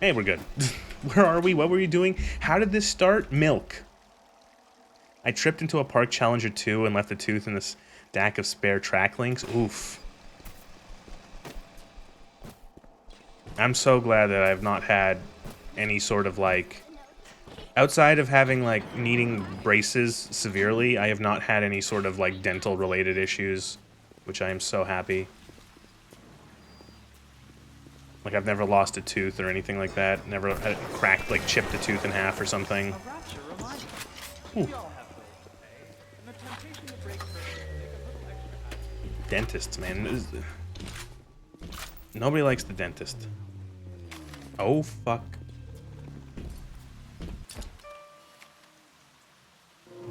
Hey, we're good. Where are we? What were you doing? How did this start? Milk. I tripped into a park challenger 2 and left a tooth in this stack of spare track links. Oof. I'm so glad that I've not had any sort of like... Outside of having like needing braces severely, I have not had any sort of like dental related issues, which I am so happy. Like I've never lost a tooth or anything like that. Never had cracked, like chipped a tooth in half or something. Ooh. Dentists, man. Nobody likes the dentist. Oh, fuck.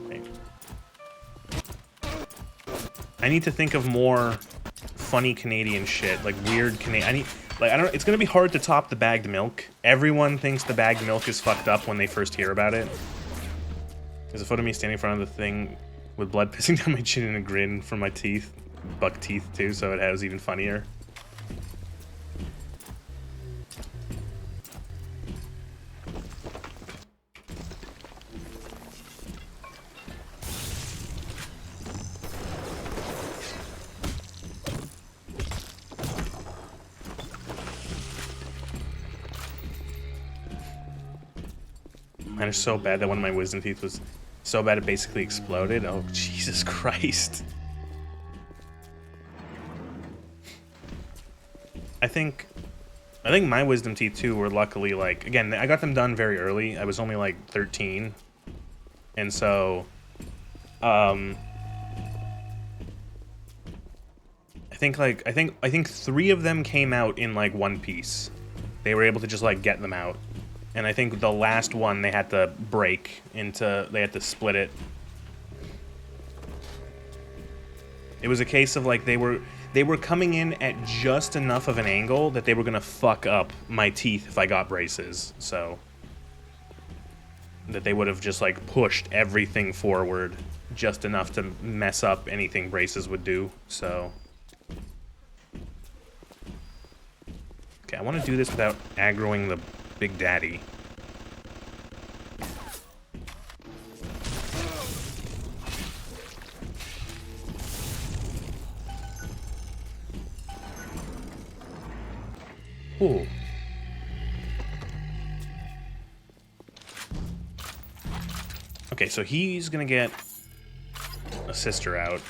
Okay. I need to think of more funny Canadian shit, like weird Canadian. I don't. It's gonna be hard to top the bagged milk. Everyone thinks the bagged milk is fucked up when they first hear about it. There's a photo of me standing in front of the thing with blood pissing down my chin and a grin from my teeth, buck teeth too, so it was even funnier. Mine are so bad that one of my wisdom teeth was so bad it basically exploded. Oh, Jesus Christ. I think my wisdom teeth too were luckily like, again, I got them done very early. I was only like 13. And so I think 3 of them came out in like one piece. They were able to just like get them out. And I think the last one they had to break into, they had to split it. It was a case of like they were coming in at just enough of an angle that they were gonna fuck up my teeth if I got braces, so that they would have just like pushed everything forward just enough to mess up anything braces would do, so. Okay, I want to do this without aggroing the Big Daddy. Ooh. Okay, so he's gonna get a sister out.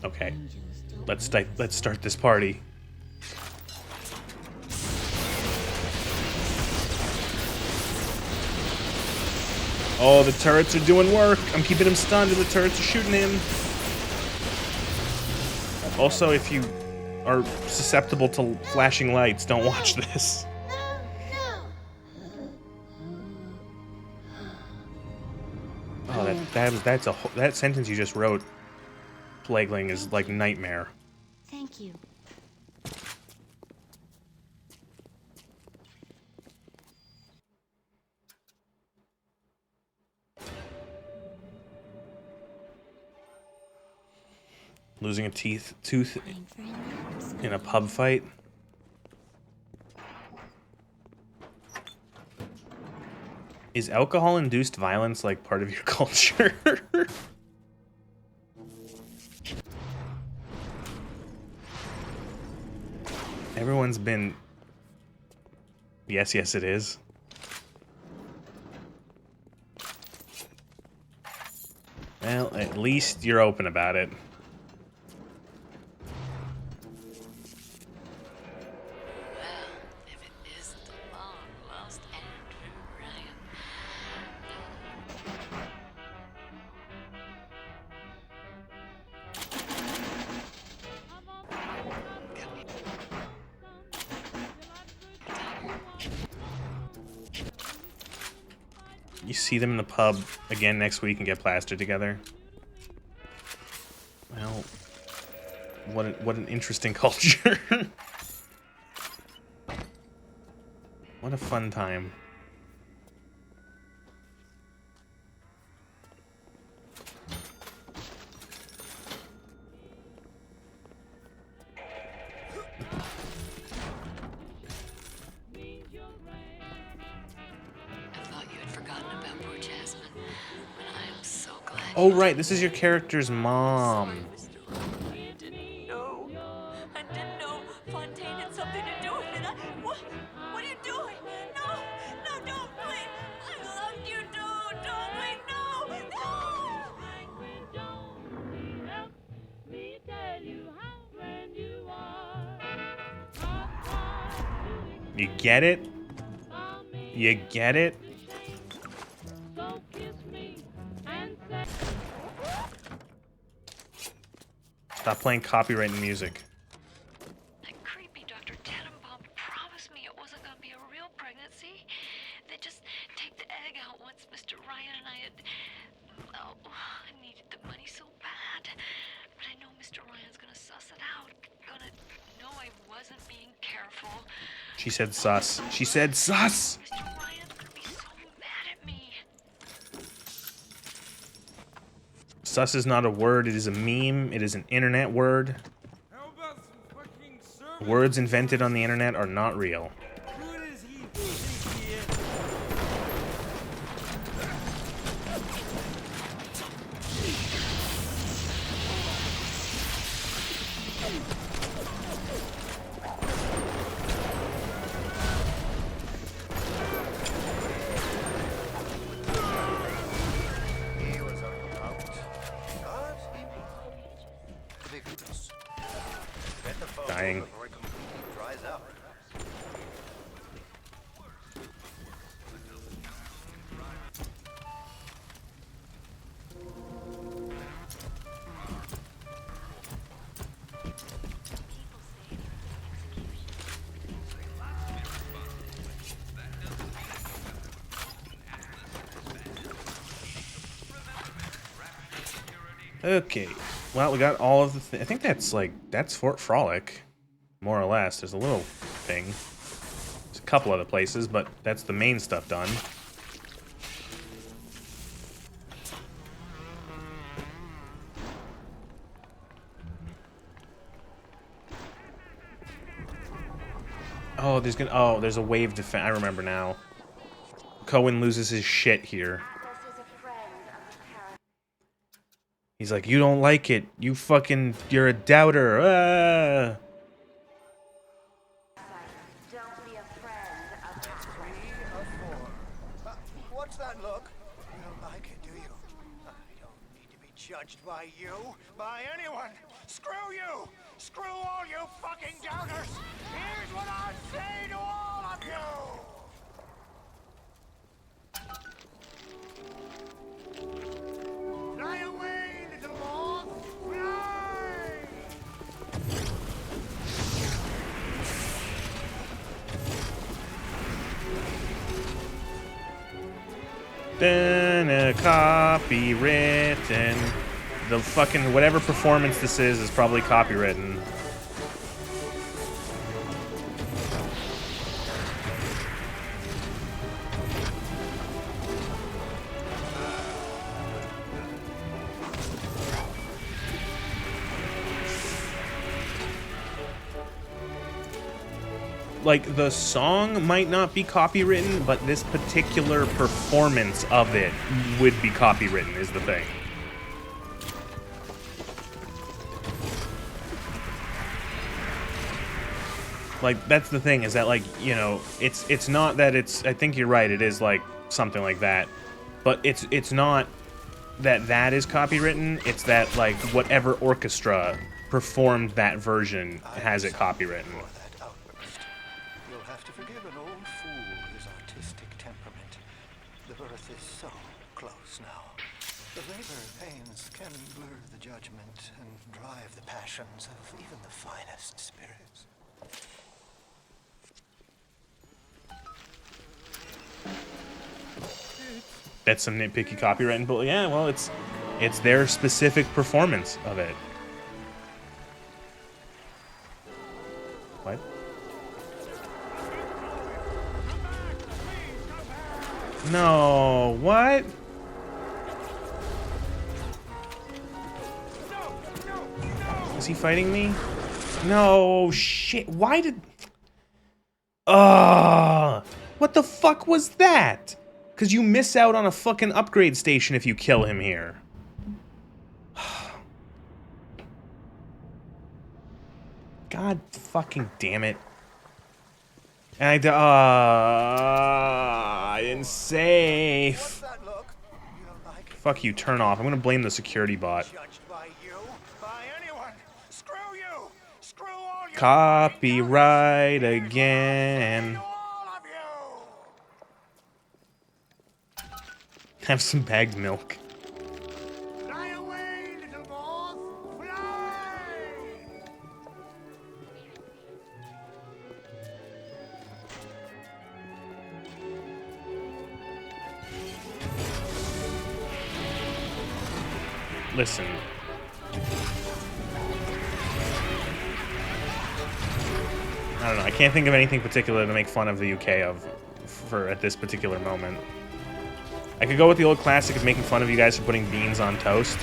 Okay, let's start this party. Oh, the turrets are doing work. I'm keeping him stunned and the turrets are shooting him. Also, if you are susceptible to flashing lights, don't watch this. Oh, that sentence you just wrote, Plagueling, is like nightmare. Thank you. Losing a tooth in a pub fight. Is alcohol-induced violence like part of your culture? Everyone's been... Yes, yes it is. Well, at least you're open about it. You see them in the pub again next week and get plastered together. Well, what an interesting culture. What a fun time. Oh, right, this is your character's mom. I didn't know. I didn't know Fontaine had something to do with it. What are you doing? No, no, don't, please. I love you, dude. Don't, please, no, no. You get it? You get it? Stop playing copyrighted music. That creepy Dr. Tenenbaum promised me it wasn't going to be a real pregnancy. They just take the egg out once Mr. Ryan and I had... Oh, I needed the money so bad. But I know Mr. Ryan's going to suss it out. Gonna know I wasn't being careful. She said sus. She said sus! Mr. Ryan's going to be so mad at me. Sus is not a word, it is a meme, it is an internet word. Words invented on the internet are not real. Dying. Okay, well, we got all of the I think that's that's Fort Frolic, more or less. There's a little thing. There's a couple other places, but that's the main stuff done. Oh, there's a wave defense. I remember now. Cohen loses his shit here. He's like, you don't like it. You're a doubter. Ah. Don't be a friend of 3 or 4. What's that look? You don't like it, do you? I don't need to be judged by you, by anyone. Screw you! Screw all you fucking doubters! Here's what I say to all of you! Fly away, little moth! Fly! Then copywritten. The fucking whatever performance this is probably copywritten. Like, the song might not be copywritten, but this particular performance of it would be copywritten, is the thing. Like, that's the thing, is that, like, you know, it's not that it's... I think you're right, it is, like, something like that. But it's not that is copywritten, it's that, like, whatever orchestra performed that version has it copywritten. You'll have to forgive an old fool with his artistic temperament. The birth is so close now. The labor pains can blur the judgment and drive the passions of even the finest spirits. That's some nitpicky copywriting, but yeah, well, it's their specific performance of it. What? No, what? Is he fighting me? No, shit. Why did... what the fuck was that? Because you miss out on a fucking upgrade station if you kill him here. God fucking damn it. And I didn't save. What's that look? You don't like it? Fuck you, turn off. I'm gonna blame the security bot. Judged by you? By anyone? Screw you! Screw all you! Copyright again. All of you! Have some bagged milk. Fly away, little moth! Fly! Listen. I don't know. I can't think of anything particular to make fun of the UK of for at this particular moment. I could go with the old classic of making fun of you guys for putting beans on toast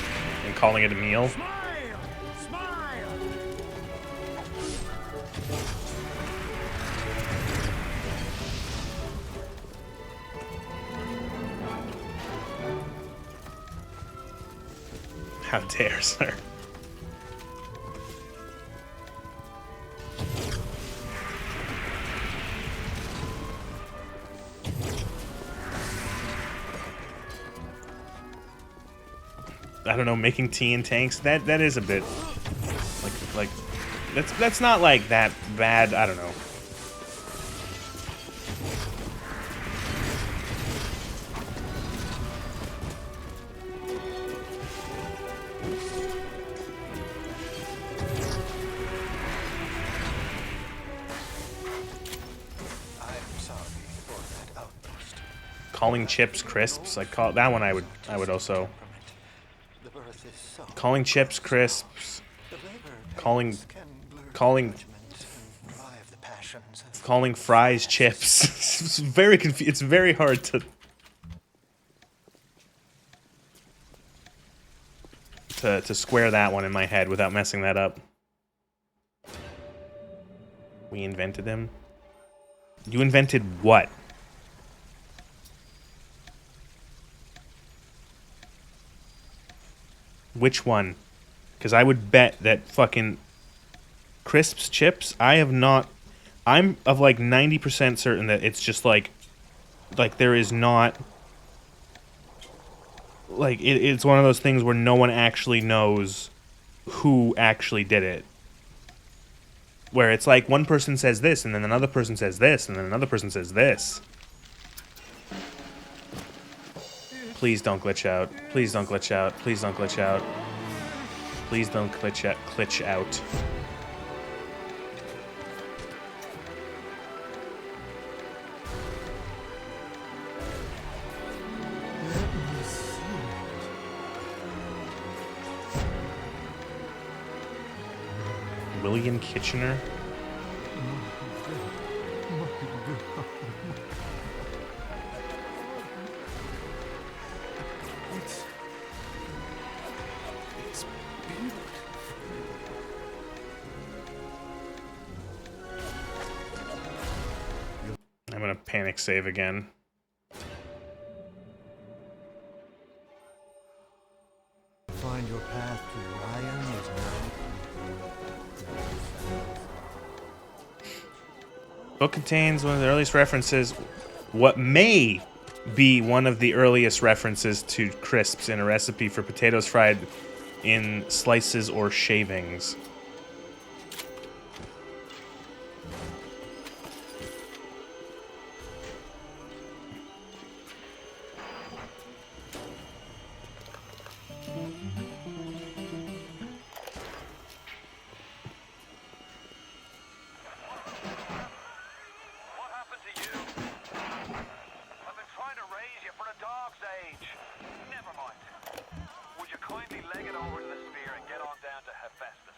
and calling it a meal. Smile! Smile! How dare, sir. I don't know, making tea in tanks, that is a bit like that's not like that bad, I don't know. I'm sorry for that outburst. Calling chips crisps, like call that one I would also The birth is so calling chips crisps, the labor calling pains can blur calling judgment and drive the passions of calling fries chips. It's very it's very hard to square that one in my head without messing that up. We invented him. You invented what? Which one? Because I would bet that fucking crisps chips, I'm of like 90% certain that it's just like there is not, like it's one of those things where no one actually knows who actually did it. Where it's like one person says this, and then another person says this, and then another person says this. Please don't glitch out. Please don't glitch out. Please don't glitch out. Please don't glitch out. William Kitchener? It's beautiful. I'm gonna panic save again. Find your path to Ryan is now. Book contains one of the earliest references, what may be one of the earliest references to crisps in a recipe for potatoes fried in slices or shavings. What happened to you? I've been trying to raise you for a dog's age. Never mind. Would you kindly leg it over to the sphere and get on down to Hephaestus?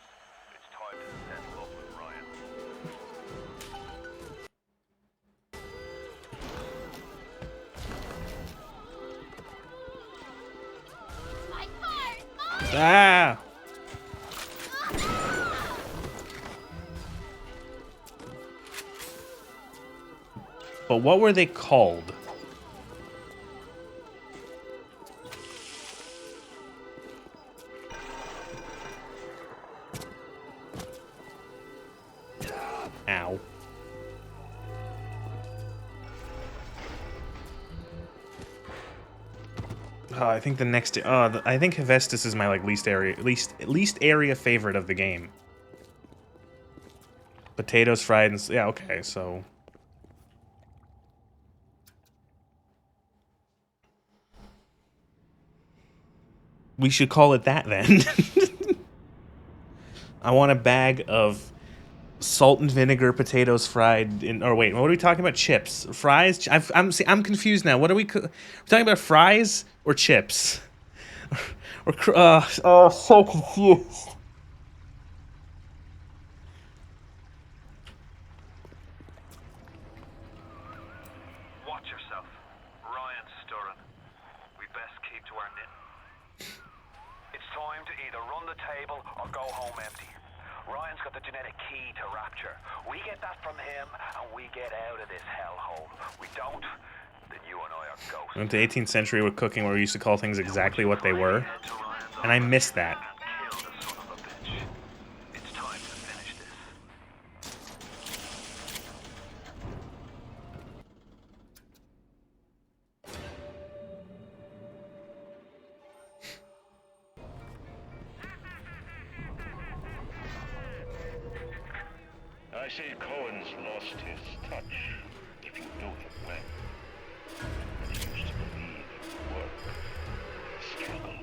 Ah! But what were they called? Ow. Oh, I think the next. I think Hephaestus is my like least area favorite of the game. Potatoes fried and yeah, okay, so we should call it that then. I want a bag of salt and vinegar potatoes fried in. Or wait, what are we talking about? Chips, fries? I'm confused now. What are we? We're talking about fries or chips? Oh, so confused. Watch yourself. Ryan's stirring. We best keep to our knitting. It's time to either run the table or go home empty. Ryan's got the genetic key to rapture. We get that from him, and we get out of this hellhole. We don't, then you and I are ghosts. Went to 18th century with cooking where we used to call things exactly what they were, and I miss that. And kill the son of a bitch. It's time to finish this. I say Cohen's lost his touch, if you do it well. And he used to believe in work, struggle.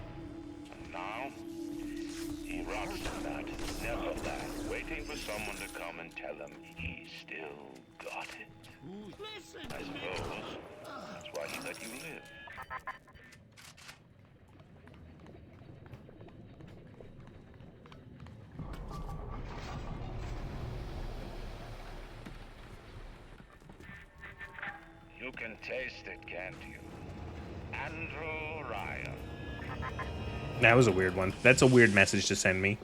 And now, he rots in that neverland, waiting for someone to come and tell him he still got it. I suppose that's why he let you live. You can taste it, can't you? Andrew Ryan. That was a weird one. That's a weird message to send me.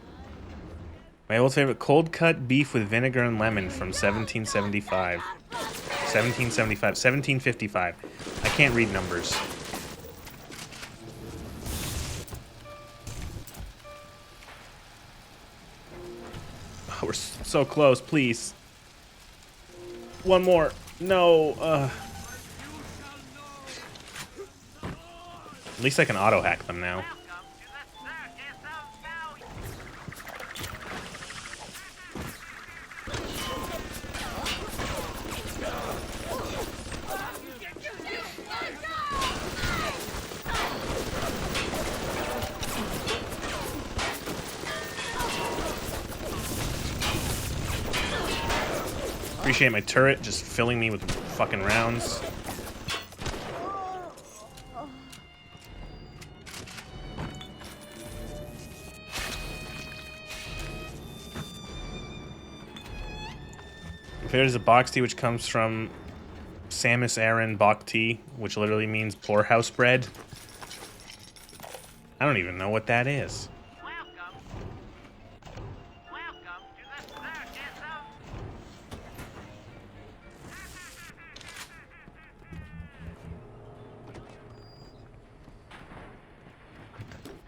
My old favorite, cold cut beef with vinegar and lemon from 1775. 1775. 1755. I can't read numbers. Oh, we're so close, please. One more. No, At least I can auto-hack them now. Appreciate my turret just filling me with fucking rounds. There's a box tea which comes from Samus Aran Bok Tea, which literally means poorhouse bread. I don't even know what that is.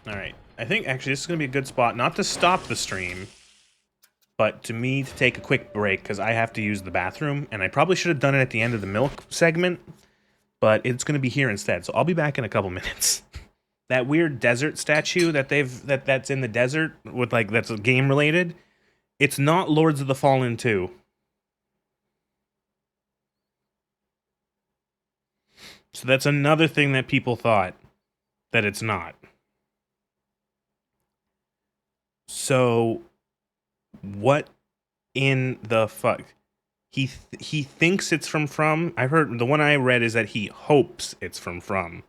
Alright, I think actually this is going to be a good spot, not to stop the stream, but to me to take a quick break, because I have to use the bathroom, and I probably should have done it at the end of the milk segment, but it's going to be here instead, so I'll be back in a couple minutes. That weird desert statue that that's in the desert, with like, that's game related, it's not Lords of the Fallen 2. So that's another thing that people thought that it's not. So, what in the fuck? He thinks it's from. I heard the one I read is that he hopes it's from.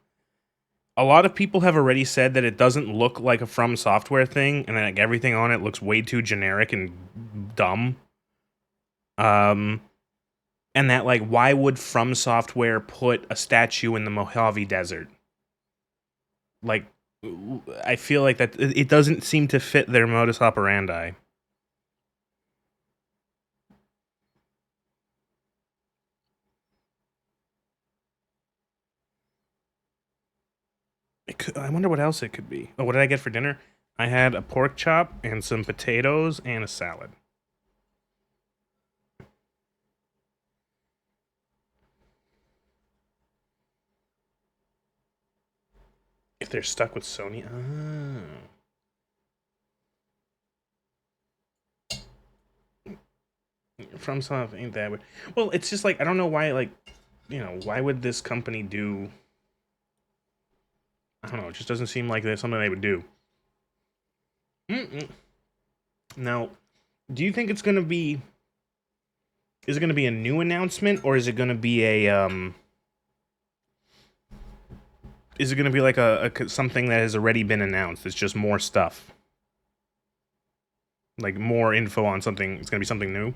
A lot of people have already said that it doesn't look like a From Software thing, and that like everything on it looks way too generic and dumb. And that like, why would From Software put a statue in the Mojave Desert? Like, I feel like that it doesn't seem to fit their modus operandi. I wonder what else it could be. Oh, what did I get for dinner? I had a pork chop and some potatoes and a salad. If they're stuck with Sony, from some ain't that way. Well, it's just like I don't know why. Like, why would this company do? I don't know. It just doesn't seem like there's something they would do. Now, do you think it's gonna be? Is it gonna be a new announcement, or is it gonna be a Is it gonna be like a something that has already been announced? It's just more stuff, like more info on something. It's gonna be something new.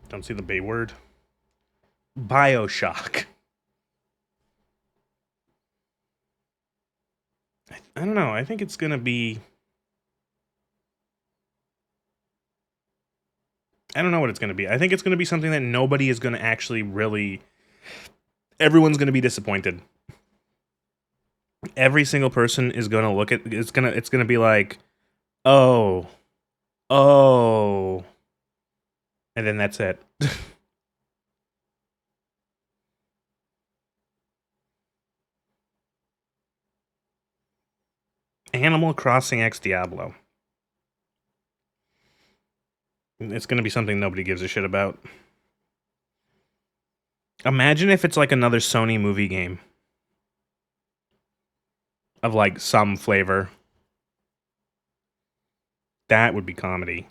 Don't see the B word. BioShock. I don't know. I think it's gonna be. I don't know what it's gonna be. I think it's gonna be something that nobody is gonna actually really. Everyone's gonna be disappointed. Every single person is gonna look at. It's gonna be like, oh, and then that's it. Animal Crossing X Diablo. It's gonna be something nobody gives a shit about. Imagine if it's like another Sony movie game. Of like some flavor. That would be comedy.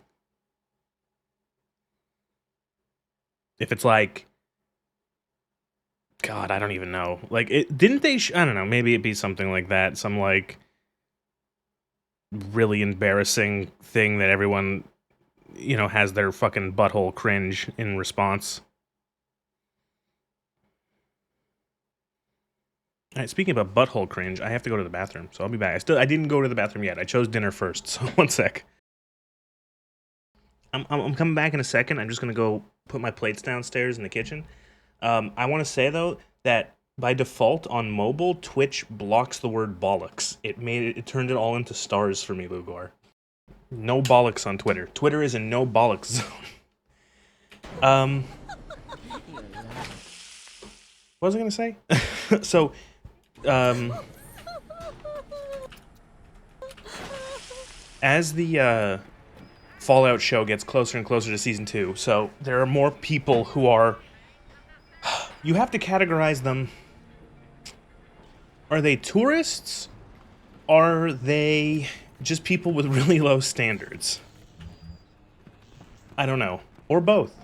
If it's like, God, I don't even know. Like, didn't they? I don't know. Maybe it'd be something like that. Some like really embarrassing thing that everyone, has their fucking butthole cringe in response. All right, speaking about butthole cringe, I have to go to the bathroom, so I'll be back. I didn't go to the bathroom yet. I chose dinner first, so one sec. I'm coming back in a second. I'm just gonna go put my plates downstairs in the kitchen. I want to say though that by default on mobile, Twitch blocks the word bollocks. It turned it all into stars for me, Lugor. No bollocks on Twitter. Twitter is a no bollocks zone. What was I gonna say? So, as the Fallout show gets closer and closer to season 2, so there are more people who are. You have to categorize them. Are they tourists? Are they just people with really low standards? I don't know. Or both.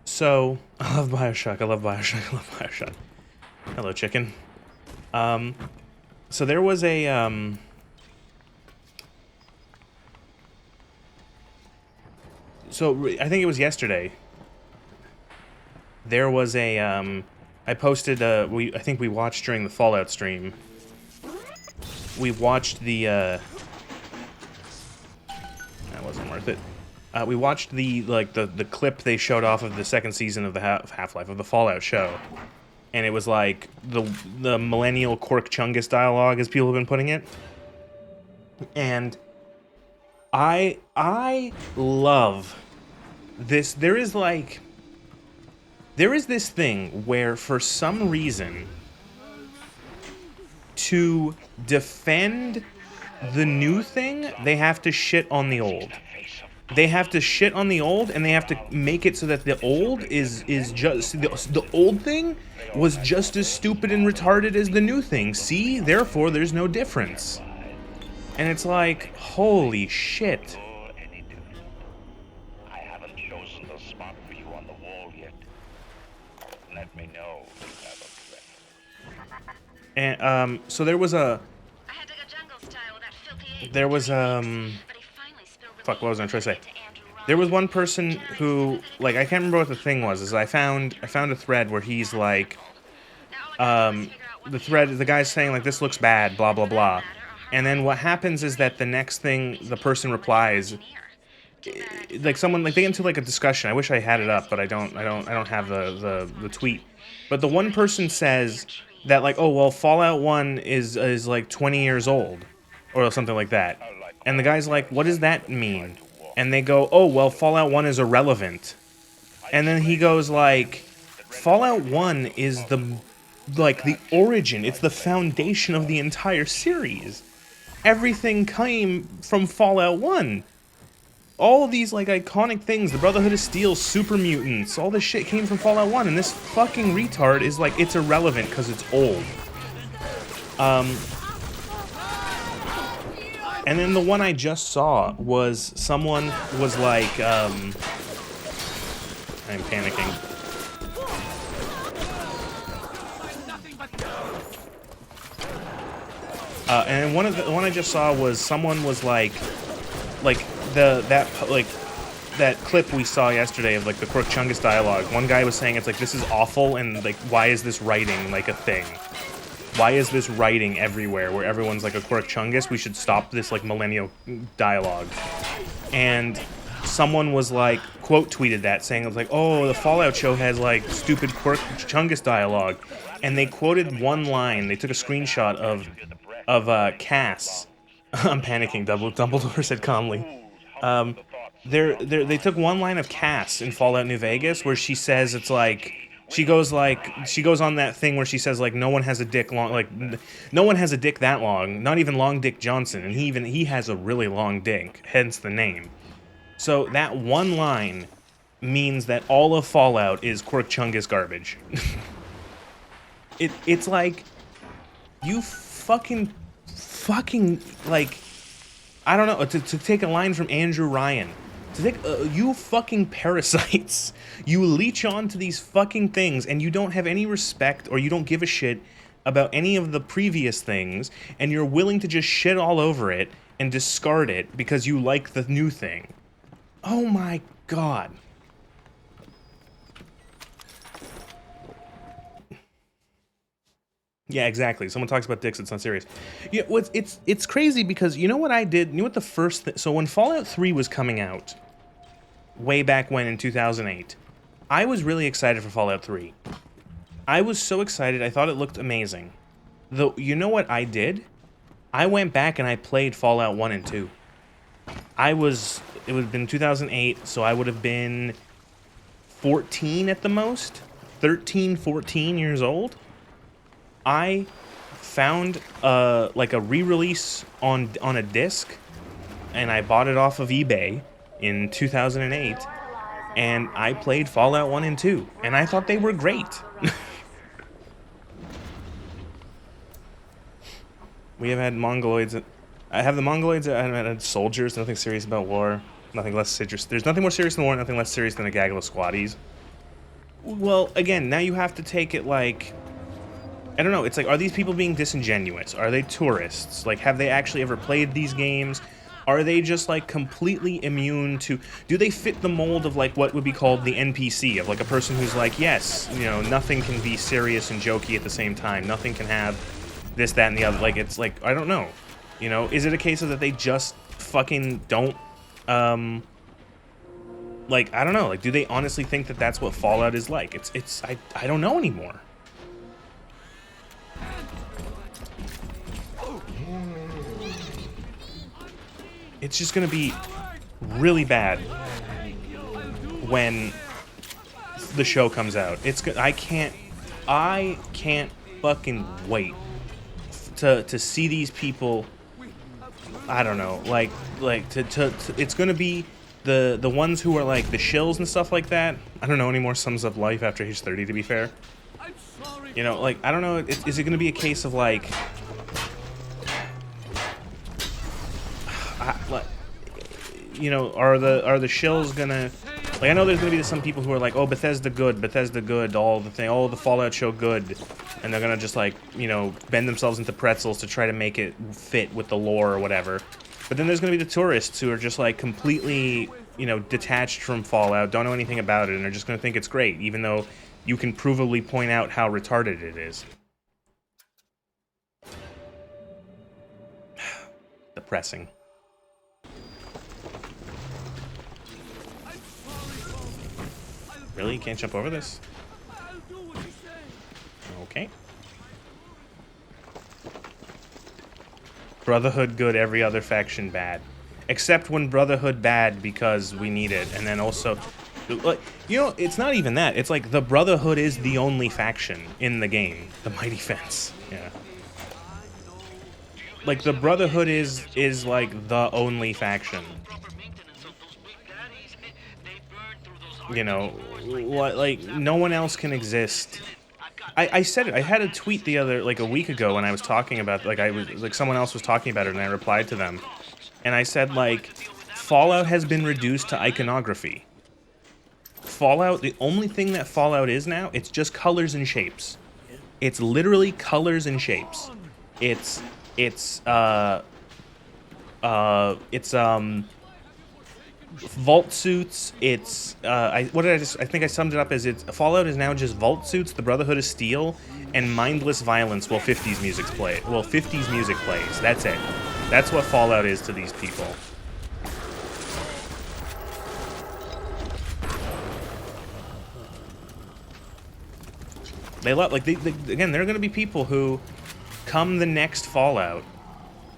So, I love BioShock, I love BioShock, I love BioShock. Hello, chicken. So there was a, So, I think it was yesterday. There was a, I posted, I think we watched during the Fallout stream. We watched the, that wasn't worth it. We watched the clip they showed off of the second season of the Half-Life, of the Fallout show. And it was like the millennial Cork Chungus dialogue, as people have been putting it. And I love this. There is this thing where for some reason to defend the new thing, they have to shit on the old. They have to shit on the old, and they have to make it so that the old is just the old thing was just as stupid and retarded as the new thing. See, therefore, there's no difference. And it's like, holy shit. I haven't chosen the spot for you on the wall yet. Let me know if you have a preference. And so there was a. I had to go jungle style with that filthy ape. There was But he finally spilled the Fuck, what was I trying to say? Andrew There was one person who, like, I can't remember what the thing was. Is I found a thread where he's like, the guy's saying like this looks bad, blah blah blah, and then what happens is that the next thing the person replies, like someone like they get into like a discussion. I wish I had it up, but I don't have the tweet. But the one person says that like, oh well, Fallout 1 is like 20 years old, or something like that, and the guy's like, what does that mean? And they go, oh well, Fallout 1 is irrelevant, and then he goes like, Fallout 1 is the origin, it's the foundation of the entire series. Everything came from Fallout 1. All these like iconic things, the Brotherhood of Steel, super mutants, all this shit came from Fallout 1, and this fucking retard is like, it's irrelevant because it's old. And then the one I just saw was someone was like, I'm panicking. And the one I just saw was someone was like that clip we saw yesterday of like the Crook Chungus dialogue. One guy was saying it's like, this is awful, and like, why is this writing like a thing? Why is this writing everywhere where everyone's like a Crook Chungus? We should stop this like millennial dialogue. And someone was like, quote tweeted that saying it was like, oh, the Fallout show has like stupid Crook Chungus dialogue, and they quoted one line. They took a screenshot of Cass. I'm panicking. Dumbledore said calmly. They took one line of Cass in Fallout New Vegas where she says it's like she goes on that thing where she says like no one has a dick that long, not even Long Dick Johnson, and he has a really long dick, hence the name. So that one line means that all of Fallout is Crook Chungus garbage. It's like, you fucking like, I don't know, to take a line from Andrew Ryan, to take you fucking parasites, you leech on to these fucking things, and you don't have any respect, or you don't give a shit about any of the previous things, and you're willing to just shit all over it and discard it because you like the new thing. Oh my god. Yeah, exactly. Someone talks about dicks, it's not serious. Yeah, well, it's crazy because you know what I did? You know what the first so when Fallout 3 was coming out, way back when in 2008, I was really excited for Fallout 3. I was so excited, I thought it looked amazing. Though, you know what I did? I went back and I played Fallout 1 and 2. It would have been 2008, so I would have been 14 at the most? 13, 14 years old? I found like a re-release on a disc, and I bought it off of eBay in 2008, and I played Fallout 1 and 2, and I thought they were great. We have had Mongoloids. I have the Mongoloids, I have had soldiers, nothing serious about war, nothing less serious. There's nothing more serious than war, nothing less serious than a gaggle of squatties. Well, again, now you have to take it like, I don't know, it's like, are these people being disingenuous? Are they tourists? Like, have they actually ever played these games? Are they just, like, completely immune to... Do they fit the mold of, like, what would be called the NPC? Of, like, a person who's like, yes, you know, nothing can be serious and jokey at the same time. Nothing can have this, that, and the other. Like, it's like, I don't know. You know, is it a case of that they just fucking don't, like, I don't know. Like, do they honestly think that that's what Fallout is like? I don't know anymore. It's just gonna be really bad when the show comes out. I can't fucking wait to see these people. I don't know, like it's gonna be the ones who are like the shills and stuff like that. I don't know anymore. Sums Up Life after he's 30, to be fair. You know, like, I don't know. Is it gonna be a case of like? You know, are the shills gonna, like, I know there's gonna be some people who are like, oh, Bethesda good, all the Fallout show good, and they're gonna just, like, you know, bend themselves into pretzels to try to make it fit with the lore or whatever. But then there's gonna be the tourists who are just like completely you know, detached from Fallout, don't know anything about it, and are just going to think it's great, even though you can provably point out how retarded it is. Depressing. Really? You can't jump over this? Okay. Brotherhood good, every other faction bad. Except when Brotherhood bad because we need it, and then also... Like, you know, it's not even that. It's like the Brotherhood is the only faction in the game. The Mighty Fence. Yeah. Like, the Brotherhood is like the only faction. You know, what, like, no one else can exist. I said it. I had a tweet the other, like, a week ago when I was talking about, like, someone else was talking about it, and I replied to them. And I said, like, Fallout has been reduced to iconography. Fallout, the only thing that Fallout is now, it's just colors and shapes. It's literally colors and shapes. It's vault suits. It's I think I summed it up as Fallout is now just vault suits, the Brotherhood is steel, and mindless violence while 50s music plays. That's it. That's what Fallout is to these people. They love, like, again, there are going to be people who come the next Fallout,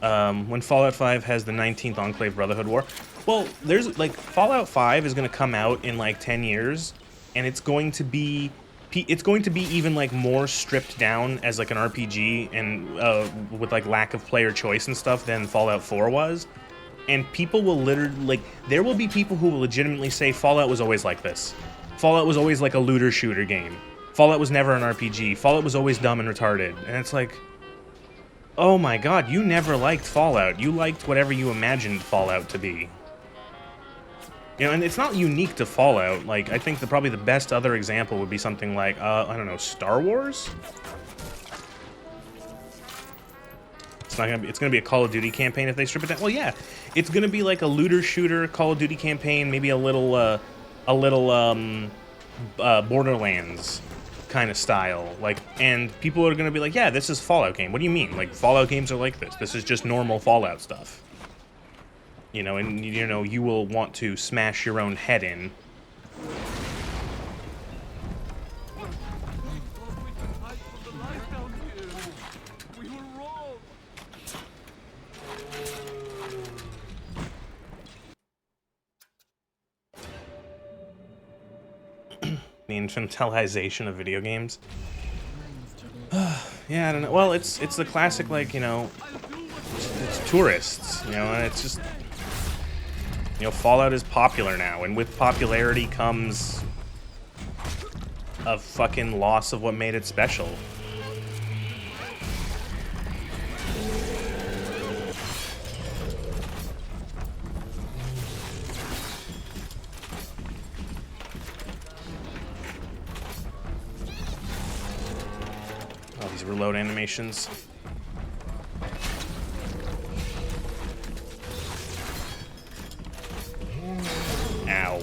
when Fallout 5 has the 19th Enclave Brotherhood War. Well, there's, like, Fallout 5 is going to come out in, like, 10 years, and it's going to be even, like, more stripped down as, like, an RPG and, with, like, lack of player choice and stuff than Fallout 4 was. And people will literally, like, there will be people who will legitimately say Fallout was always like this. Fallout was always, like, a looter-shooter game. Fallout was never an RPG. Fallout was always dumb and retarded. And it's like, oh my god, you never liked Fallout. You liked whatever you imagined Fallout to be. You know, and it's not unique to Fallout. Like, I think probably the best other example would be something like, I don't know, Star Wars? It's gonna be a Call of Duty campaign if they strip it down. Well, yeah, it's gonna be like a looter-shooter Call of Duty campaign, maybe a little Borderlands kind of style, like, and people are gonna be like, yeah, this is Fallout game. What do you mean? Like, Fallout games are like this. This is just normal Fallout stuff. You know, and, you know, you will want to smash your own head in. The infantilization of video games. Yeah, I don't know. Well, it's the classic, like, you know, it's tourists, you know, and it's just, you know, Fallout is popular now, and with popularity comes a fucking loss of what made it special. All these reload animations. Ow.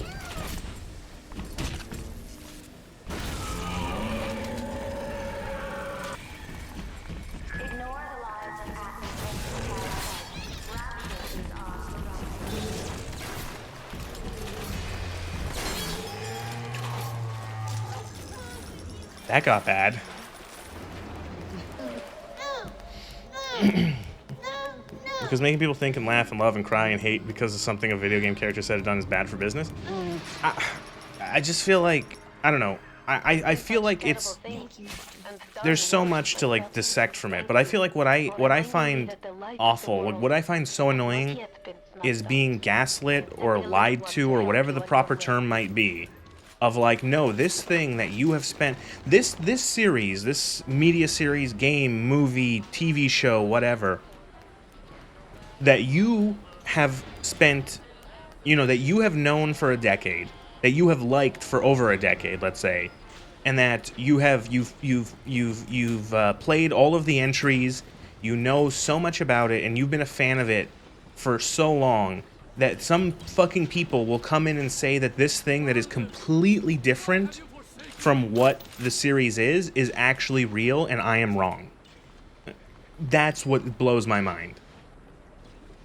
That got bad. Because making people think and laugh and love and cry and hate because of something a video game character said or done is bad for business. I just feel like, I don't know. I feel like it's, there's so much to, like, dissect from it, but I feel like what I find awful, what I find so annoying is being gaslit or lied to or whatever the proper term might be. Of, like, no, this thing that you have spent, this series, this media series, game, movie, TV show, whatever, that you have spent, you know, that you have known for a decade, that you have liked for over a decade, let's say, and that you've played all of the entries, you know so much about it, and you've been a fan of it for so long, that some fucking people will come in and say that this thing that is completely different from what the series is actually real, and I am wrong. That's what blows my mind.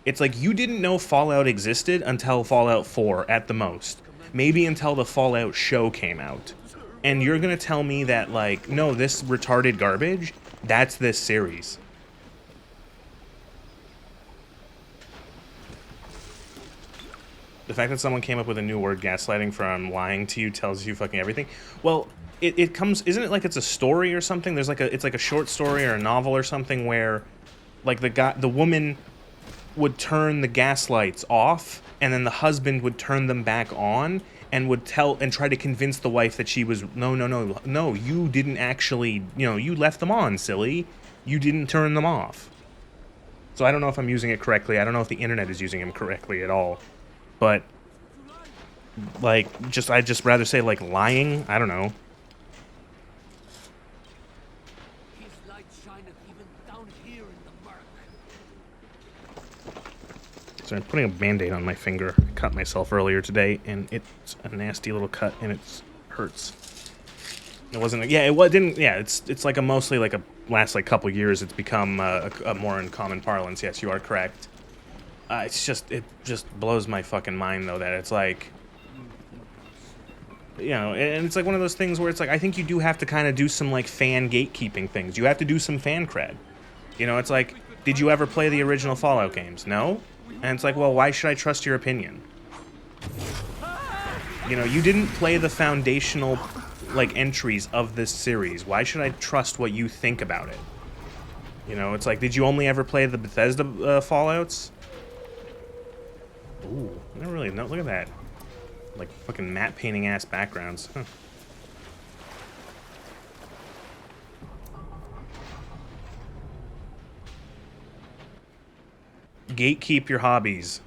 It's like you didn't know Fallout existed until Fallout 4 at the most. Maybe until the Fallout show came out. And you're gonna tell me that, like, no, this retarded garbage, that's this series. The fact that someone came up with a new word, gaslighting, from lying to you tells you fucking everything. Well, it comes, isn't it like it's a story or something? There's like it's like a short story or a novel or something where, like, the woman would turn the gas lights off, and then the husband would turn them back on, and would try to convince the wife that she was, no, you didn't actually, you left them on, silly. You didn't turn them off. So I don't know if I'm using it correctly. I don't know if the internet is using them correctly at all. But, like, I'd just rather say, like, lying. I don't know. His light shineth even down here in the murk. So I'm putting a band-aid on my finger. I cut myself earlier today, and it's a nasty little cut, and it hurts. It wasn't, yeah, it didn't, yeah, it's like a mostly, like, a last, like, couple years, it's become a more in common parlance. Yes, you are correct. It just blows my fucking mind, though, that it's like, and it's like one of those things where it's like, I think you do have to kind of do some, like, fan gatekeeping things. You have to do some fan cred. It's like, did you ever play the original Fallout games? No? And it's like, well, why should I trust your opinion? You didn't play the foundational, like, entries of this series. Why should I trust what you think about it? It's like, did you only ever play the Bethesda Fallouts? Ooh, I don't really know. Look at that. Like, fucking matte painting ass backgrounds. Huh. Gatekeep your hobbies.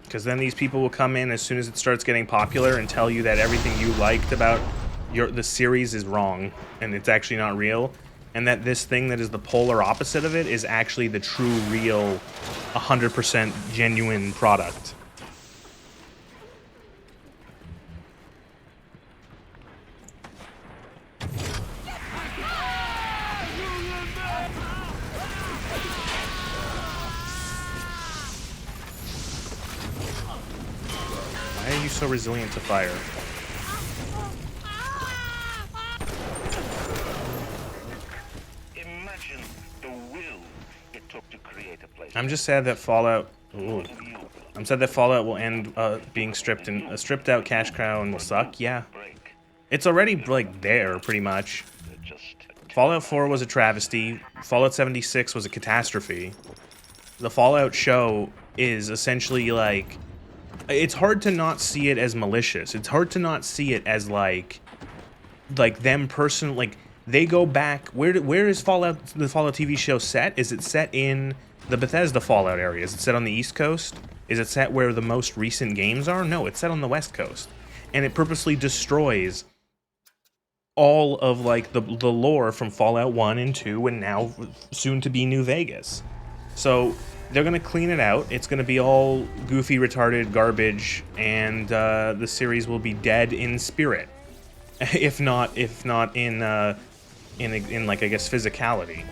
Because then these people will come in as soon as it starts getting popular and tell you that everything you liked about the series is wrong and it's actually not real, and that this thing that is the polar opposite of it is actually the true, real, 100% genuine product. Why are you so resilient to fire? Imagine the will it took to create a place. I'm just sad that Fallout. Ooh. I'm sad that Fallout will end being stripped, and a stripped out cash cow and will suck. Yeah, it's already, like, there pretty much. Fallout 4 was a travesty. Fallout 76 was a catastrophe. The Fallout show is essentially, like, it's hard to not see it as malicious. It's hard to not see it as, like them like, they go back. Where is Fallout, the Fallout TV show set? Is it set in the Bethesda Fallout area? Is it set on the East Coast? Is it set where the most recent games are? No, it's set on the West Coast. And it purposely destroys all of, like, the lore from Fallout 1 and 2 and now soon to be New Vegas. So they're going to clean it out. It's going to be all goofy, retarded garbage, and the series will be dead in spirit. if not in like, I guess, physicality.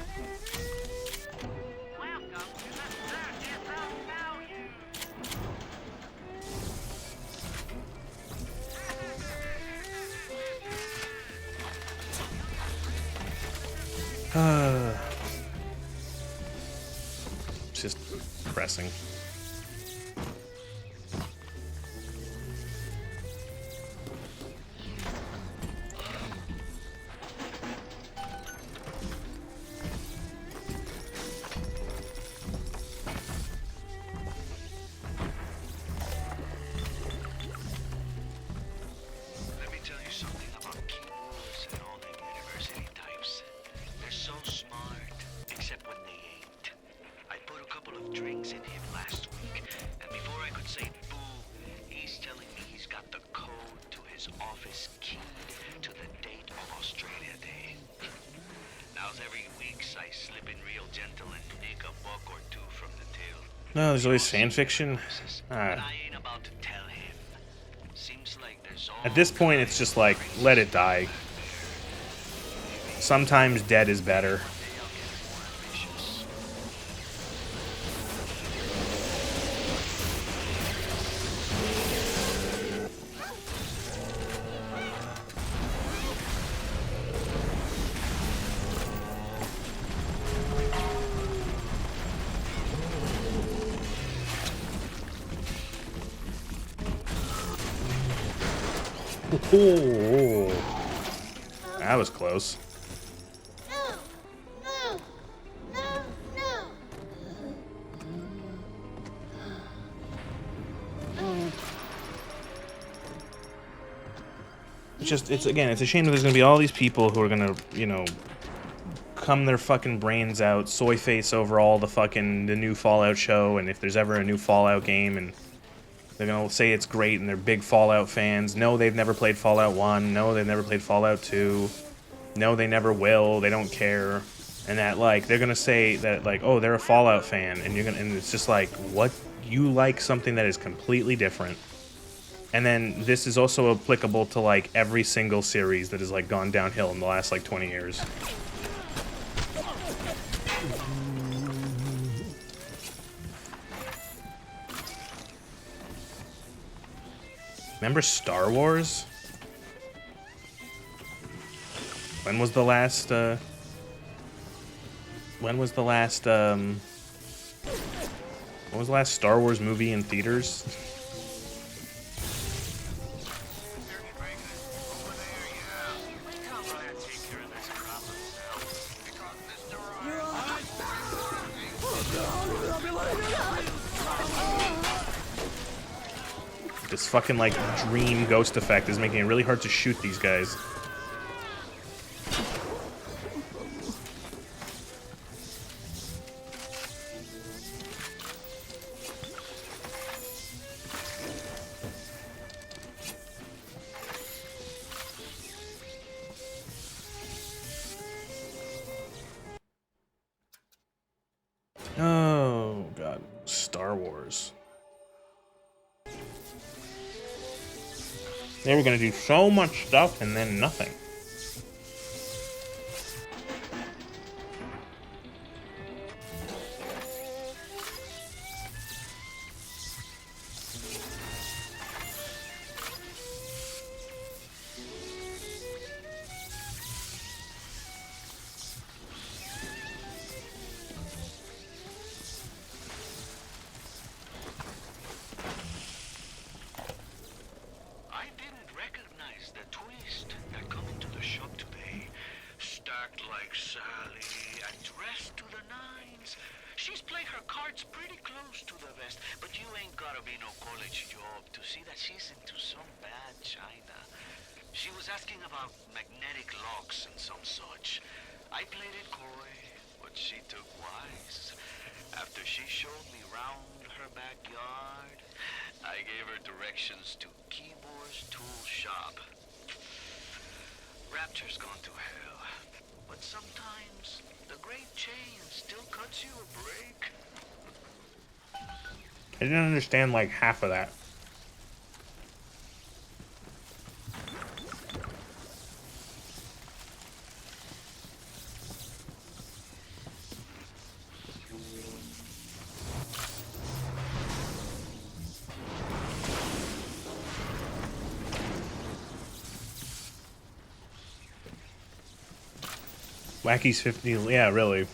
It's just depressing. Let me tell you something about keyboards and all them university types. They're so smart, except when they ain't. I put a couple of drinks in him last week, and before I could say boo, his office keyed to the date of Australia Day. Now's every weeks I slip in real gentle and nick a buck or two from the till. No, there's always fan fiction. But I ain't about to tell him. Seems like there's all At this point, it's just like, let it die. Sometimes dead is better. Oh, that was close. It's a shame that there's gonna be all these people who are gonna, you know, cum their fucking brains out, soy face over all the new Fallout show, and if there's ever a new Fallout game, and they're gonna say it's great, and they're big Fallout fans. No, they've never played Fallout 1. No, they've never played Fallout 2. No, they never will. They don't care. And that, like, they're gonna say that, like, oh, they're a Fallout fan, and it's just like, what? You like something that is completely different. And then this is also applicable to, like, every single series that has, like, gone downhill in the last, like, 20 years. Remember Star Wars? When was the last, when was the last Star Wars movie in theaters? This fucking, like, dream ghost effect is making it really hard to shoot these guys. Oh, God. Star Wars. They were gonna do so much stuff and then nothing. I didn't understand, like, half of that. Wacky's 50, yeah, really.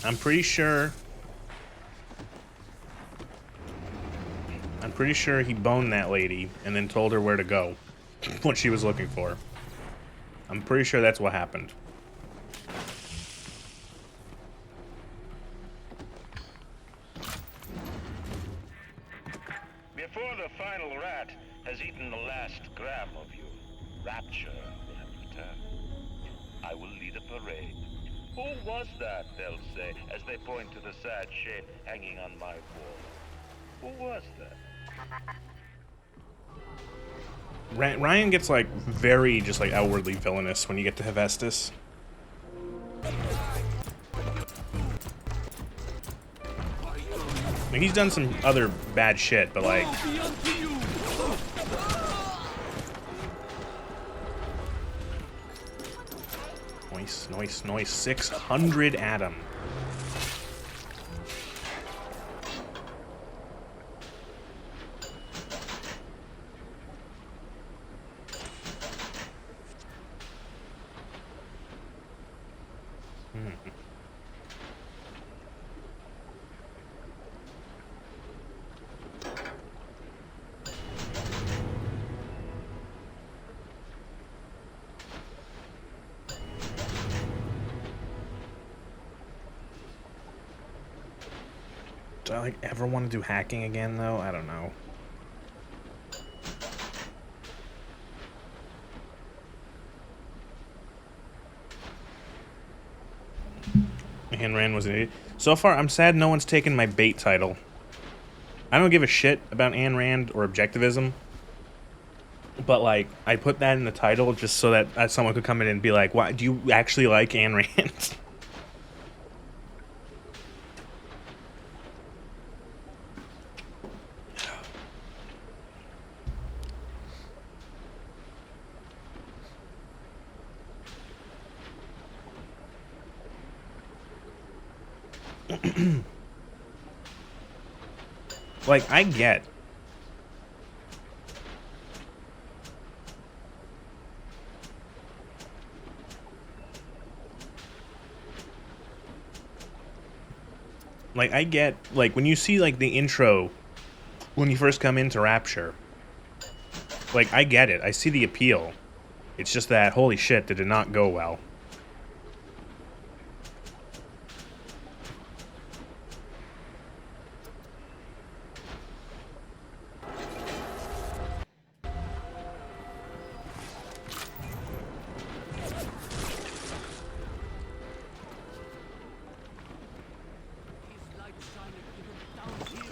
I'm pretty sure he boned that lady and then told her where to go, what she was looking for. I'm pretty sure that's what happened. Before the final rat has eaten the last gram of you, Rapture will have returned. I will lead a parade, Who was that, they'll say, as they point to the sad shape hanging on my wall? Who was that? Ryan gets like very just like outwardly villainous when you get to Hephaestus. Like, he's done some other bad shit, but like, nice. 600 Adam. Do I like ever want to do hacking again though? I don't know. Ayn Rand was an idiot. So far, I'm sad no one's taken my bait title. I don't give a shit about Ayn Rand or objectivism. But, like, I put that in the title just so that someone could come in and be like, "Why do you actually like Ayn Rand?" Like, I get. Like, I get, like, when you see, like, the intro, when you first come into Rapture, like, I get it. I see the appeal. It's just that, holy shit, did it not go well. His light shineth even down here.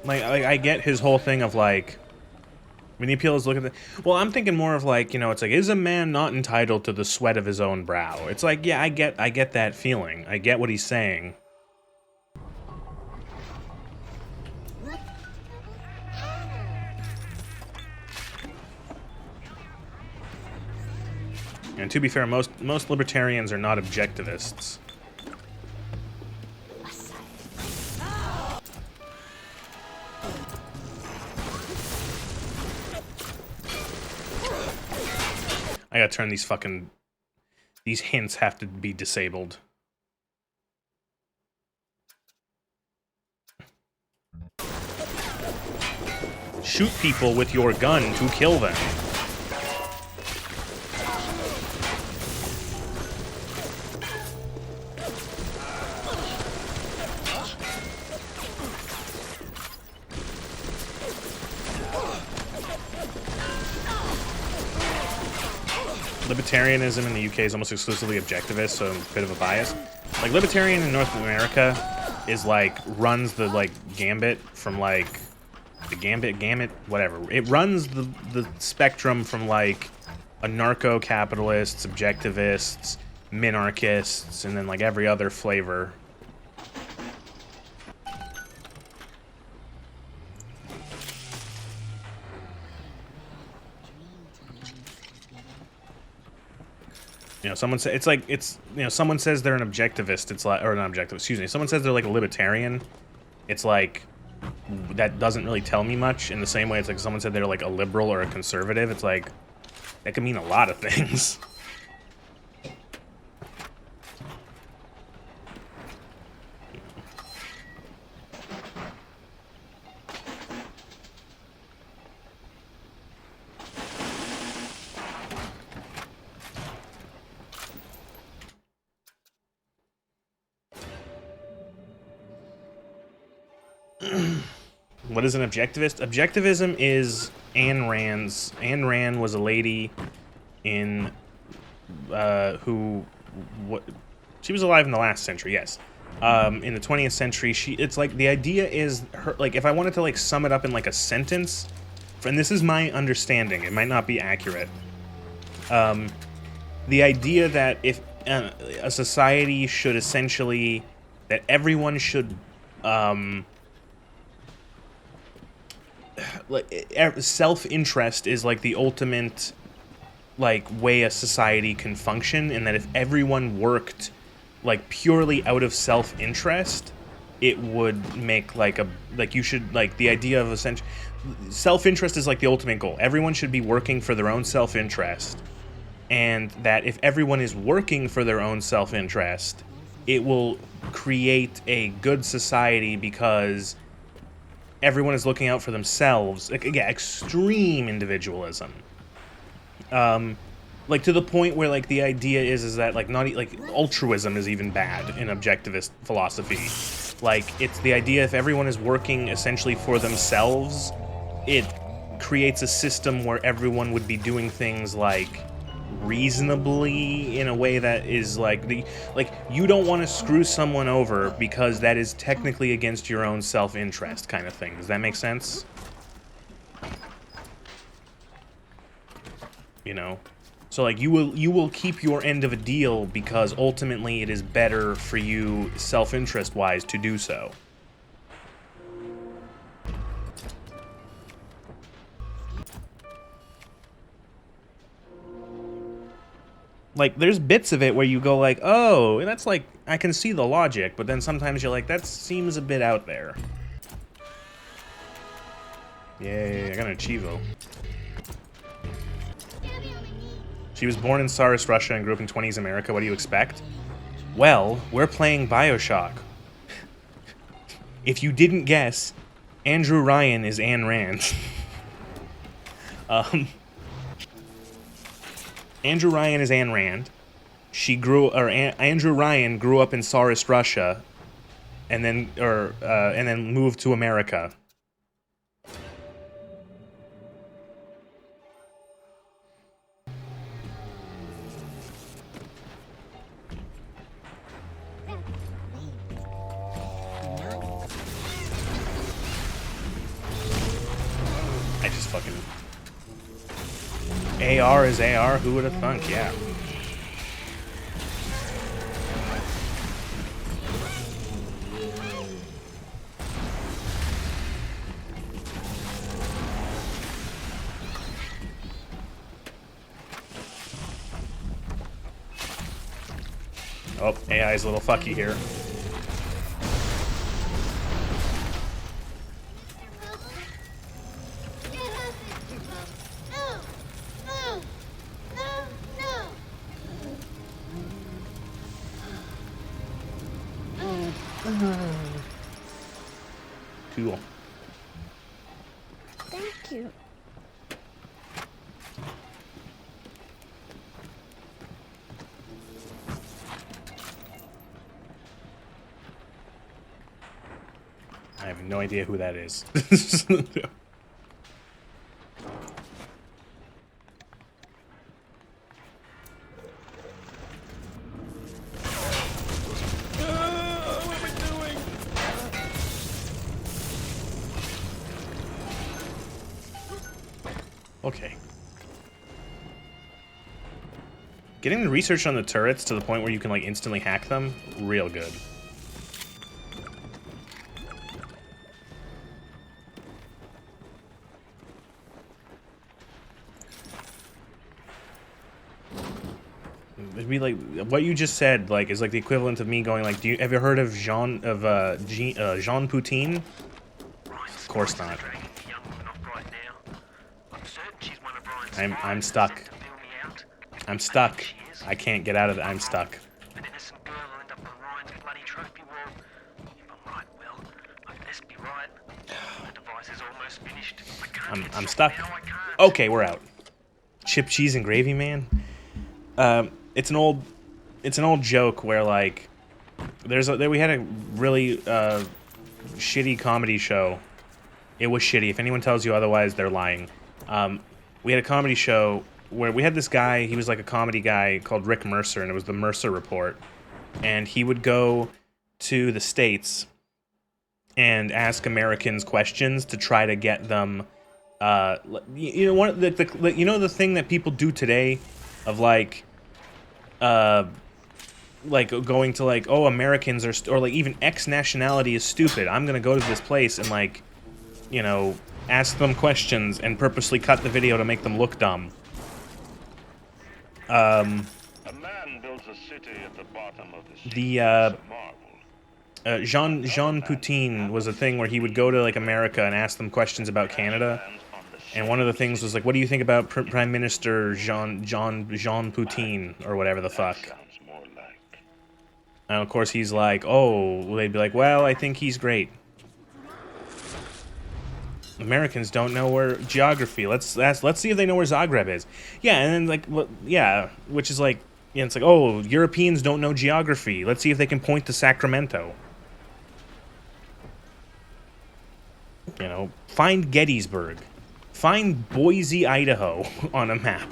Like, I get his whole thing of, like, when the appeal is look at the... Well, I'm thinking more of, like, you know, it's like, is a man not entitled to the sweat of his own brow? It's like, yeah, I get that feeling. I get what he's saying. And to be fair, most libertarians are not objectivists. I gotta turn these fucking... These hints have to be disabled. Shoot people with your gun to kill them. Libertarianism in the UK is almost exclusively objectivist, so a bit of a bias. Like, libertarian in North America is like, runs the, like, gambit from, like, the gamut, whatever. It runs the spectrum from, like, anarcho-capitalists, objectivists, minarchists, and then, like, every other flavor. You know, someone say it's like you know, someone says they're an objectivist. It's like, or not objectivist. Excuse me. Someone says they're like a libertarian. It's like, that doesn't really tell me much. In the same way, it's like someone said they're like a liberal or a conservative. It's like, that could mean a lot of things. What is an objectivist? Objectivism is Ayn Rand's. Ayn Rand was a lady in who what she was alive in the last century, yes. In the 20th century, it's like the idea is her, like, if I wanted to like sum it up in like a sentence, and this is my understanding, it might not be accurate. The idea that if a society should essentially, that everyone should like, self-interest is like the ultimate like way a society can function, and that if everyone worked like purely out of self-interest, it would make like a, like, you should, like, the idea of essential self-interest is like the ultimate goal. Everyone should be working for their own self-interest, and that if everyone is working for their own self-interest, it will create a good society because everyone is looking out for themselves. Like, yeah, extreme individualism. Like, to the point where, like, the idea is that, like, not, like, altruism is even bad in objectivist philosophy. Like, it's the idea if everyone is working essentially for themselves, it creates a system where everyone would be doing things, like, reasonably in a way that is, like, you don't want to screw someone over because that is technically against your own self-interest kind of thing. Does that make sense? You know? So, like, you will keep your end of a deal because ultimately it is better for you self-interest-wise to do so. Like, there's bits of it where you go like, oh, that's like, I can see the logic, but then sometimes you're like, that seems a bit out there. Yay, I got an Achievo. She was born in Tsarist Russia and grew up in 20s America. What do you expect? Well, we're playing BioShock. If you didn't guess, Andrew Ryan is Ayn Rand. Andrew Ryan is Ayn Rand. Andrew Ryan grew up in Tsarist Russia, and then moved to America. I just fucking... AR is AR, who would have thunk, yeah. Oh, AI's a little fucky here. Cool. Thank you. I have no idea who that is. Okay. Getting the research on the turrets to the point where you can, like, instantly hack them, real good. It'd be like, what you just said, like, is like the equivalent of me going, like, have you heard of Jean Poutine? Of course not. I'm stuck. I'm stuck. I can't get out of it. I'm stuck. I'm stuck. Okay, we're out. Chip, cheese, and gravy, man. It's an old joke where, like, we had a really shitty comedy show It was shitty. If anyone tells you otherwise, they're lying. We had a comedy show where we had this guy, he was like a comedy guy called Rick Mercer, and it was the Mercer Report. And he would go to the States and ask Americans questions to try to get them, you know, you know the thing that people do today of like going to like, oh, Americans are, or like even X nationality is stupid. I'm gonna go to this place and like, you know, ask them questions and purposely cut the video to make them look dumb. A man builds a city at the bottom of the sea. The It's a marvel. Jean Poutine was a thing where he would go to like America and ask them questions about Canada, and one of the things was like, what do you think about Prime Minister Jean Poutine or whatever the fuck? Sounds more like. And of course he's like, oh, they'd be like, well, I think he's great. Americans don't know where geography. Let's see if they know where Zagreb is. Yeah, and then like, yeah, which is like, yeah, it's like, oh, Europeans don't know geography. Let's see if they can point to Sacramento. You know, find Gettysburg. Find Boise, Idaho on a map.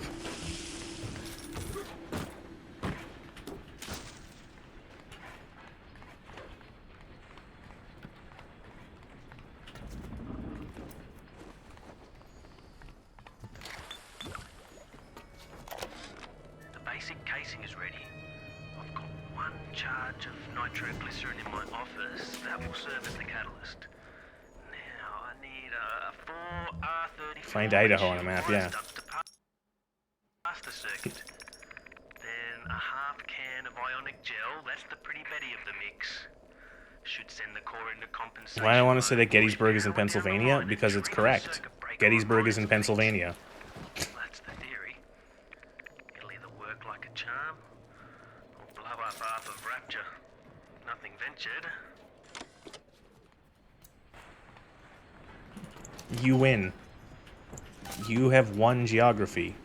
The basic casing is ready. I've got one charge of nitroglycerin in my office that will serve as the catalyst. Now I need a 4R34. Find Idaho on a map, yeah. To pass the circuit. Then a half can of ionic gel. That's the pretty Betty of the mix. Should send the core into compensation. Why I want to say that Gettysburg is in Pennsylvania? Because it's correct. Gettysburg is in Pennsylvania. That's the theory. It'll either work like a charm or blow up half of Rapture. Nothing ventured. You win. You have won geography.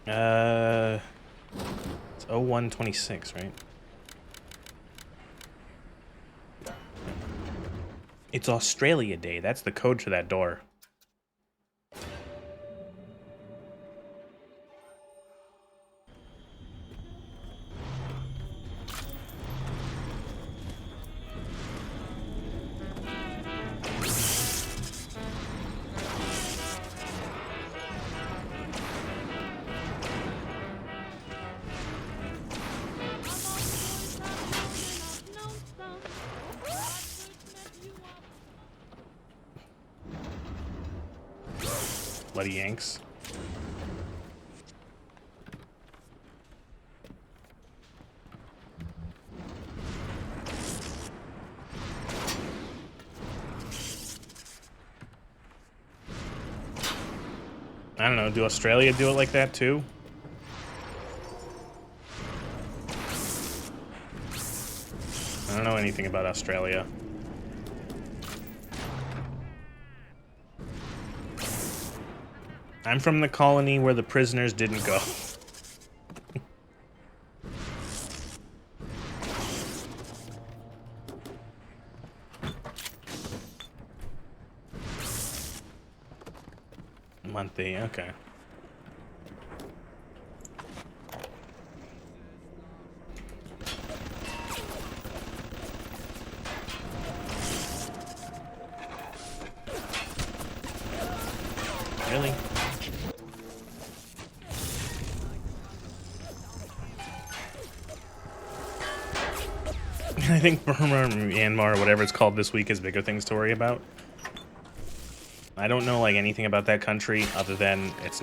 It's 0126, right? It's Australia Day. That's the code to that door. Bloody Yanks. I don't know, do Australia do it like that too? I don't know anything about Australia. I'm from the colony where the prisoners didn't go. Monthly, okay. Really? I think Burma, Myanmar, whatever it's called this week, has bigger things to worry about. I don't know like anything about that country other than it's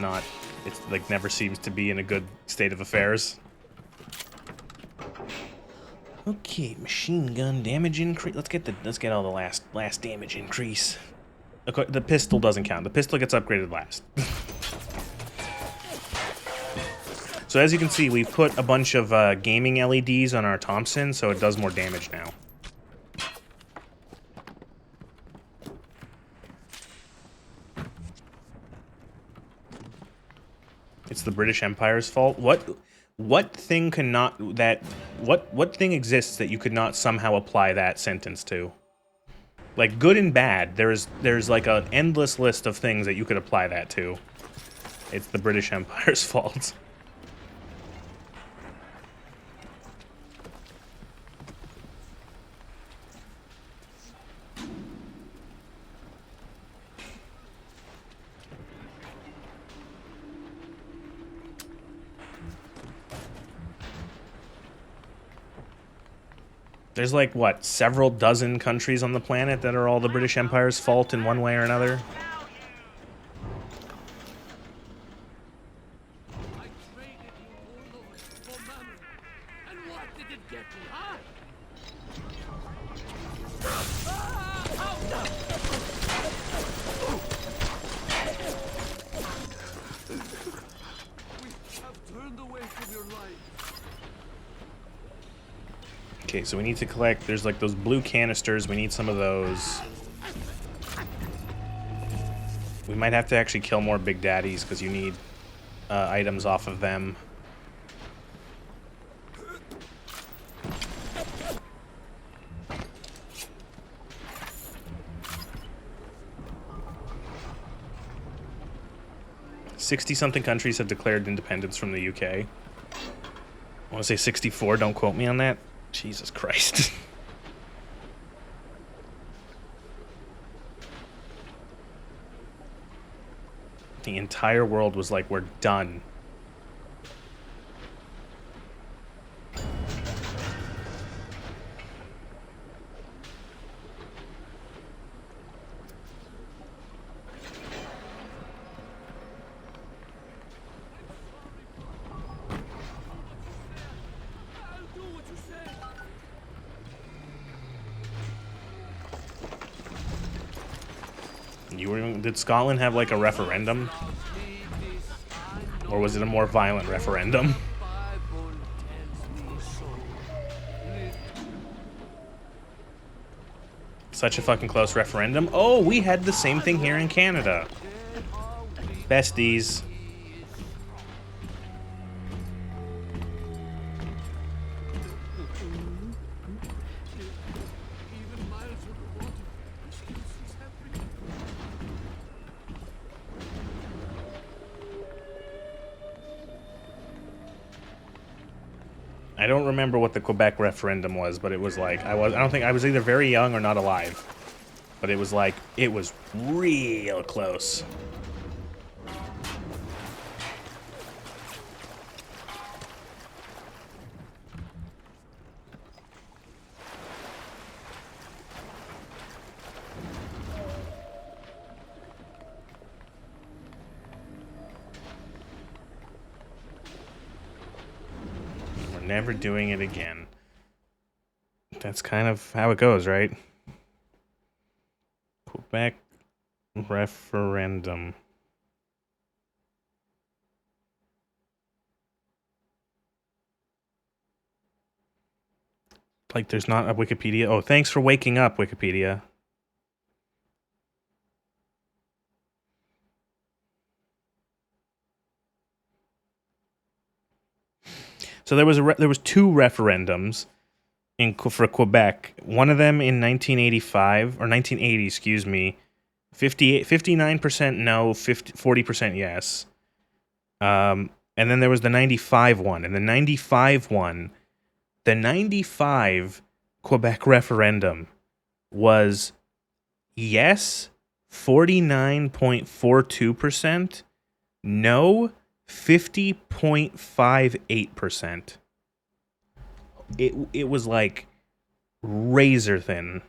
like never seems to be in a good state of affairs. Okay, machine gun damage increase. Let's get all the last damage increase. Okay, the pistol doesn't count. The pistol gets upgraded last. So as you can see, we've put a bunch of gaming LEDs on our Thompson, so it does more damage now. It's the British Empire's fault? What what thing what thing exists that you could not somehow apply that sentence to? Like, good and bad, there's like an endless list of things that you could apply that to. It's the British Empire's fault. There's like, what, several dozen countries on the planet that are all the British Empire's fault in one way or another? I traded you all of it for mammon. And what did it get me, huh? We have turned away from your life. Okay, so we need to collect, there's like those blue canisters, we need some of those. We might have to actually kill more Big Daddies, because you need items off of them. "60-something countries have declared independence from the UK. I want to say 64, don't quote me on that. Jesus Christ. The entire world was like, we're done. I'll do what you say. Did Scotland have like a referendum? Or was it a more violent referendum? Bible tells me so. Such a fucking close referendum. Oh, we had the same thing here in Canada. Besties. Even miles underwater, the species have freedom. I don't remember what the Quebec referendum was, but it was like, I don't think, I was either very young or not alive. But it was like, it was real close. We're never doing it again. That's kind of how it goes, right? Quebec referendum. Like, there's not a Wikipedia. Oh, thanks for waking up, Wikipedia. So there was two referendums for Quebec. One of them in 1985 or 1980, excuse me. 59% no, 40% yes. And then there was the 95 one. And the 95 one, the 95 Quebec referendum was yes, 49.42%, no, 50.58%. It was like razor thin.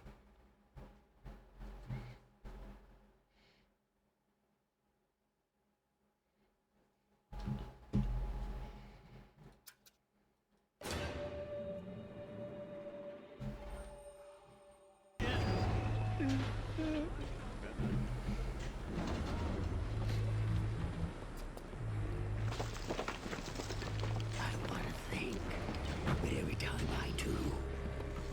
I want to think, but every time I do,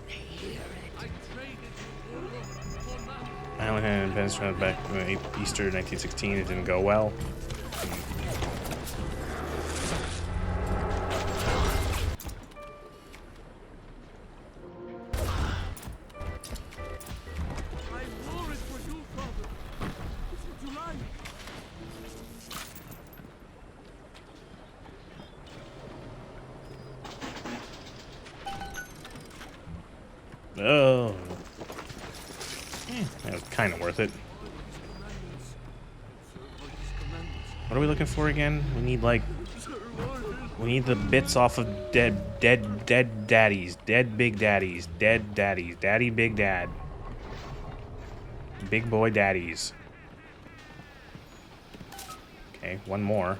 they hear it. I traded you all of it for mammon. Island had independence from back Easter 1916. It didn't go well. Oh. That was kind of worth it. What are we looking for again? We need like... We need the bits off of dead daddies. Dead big daddies. Dead daddies. Daddy big dad. Big boy daddies. Okay, one more.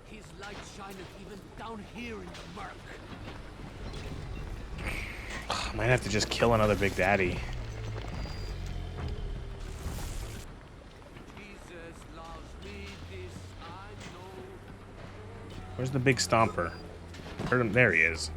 His light shineth even down here in the murk. Might have to just kill another big daddy. Jesus loves me, this I know. Where's the big stomper? Heard him. There he is.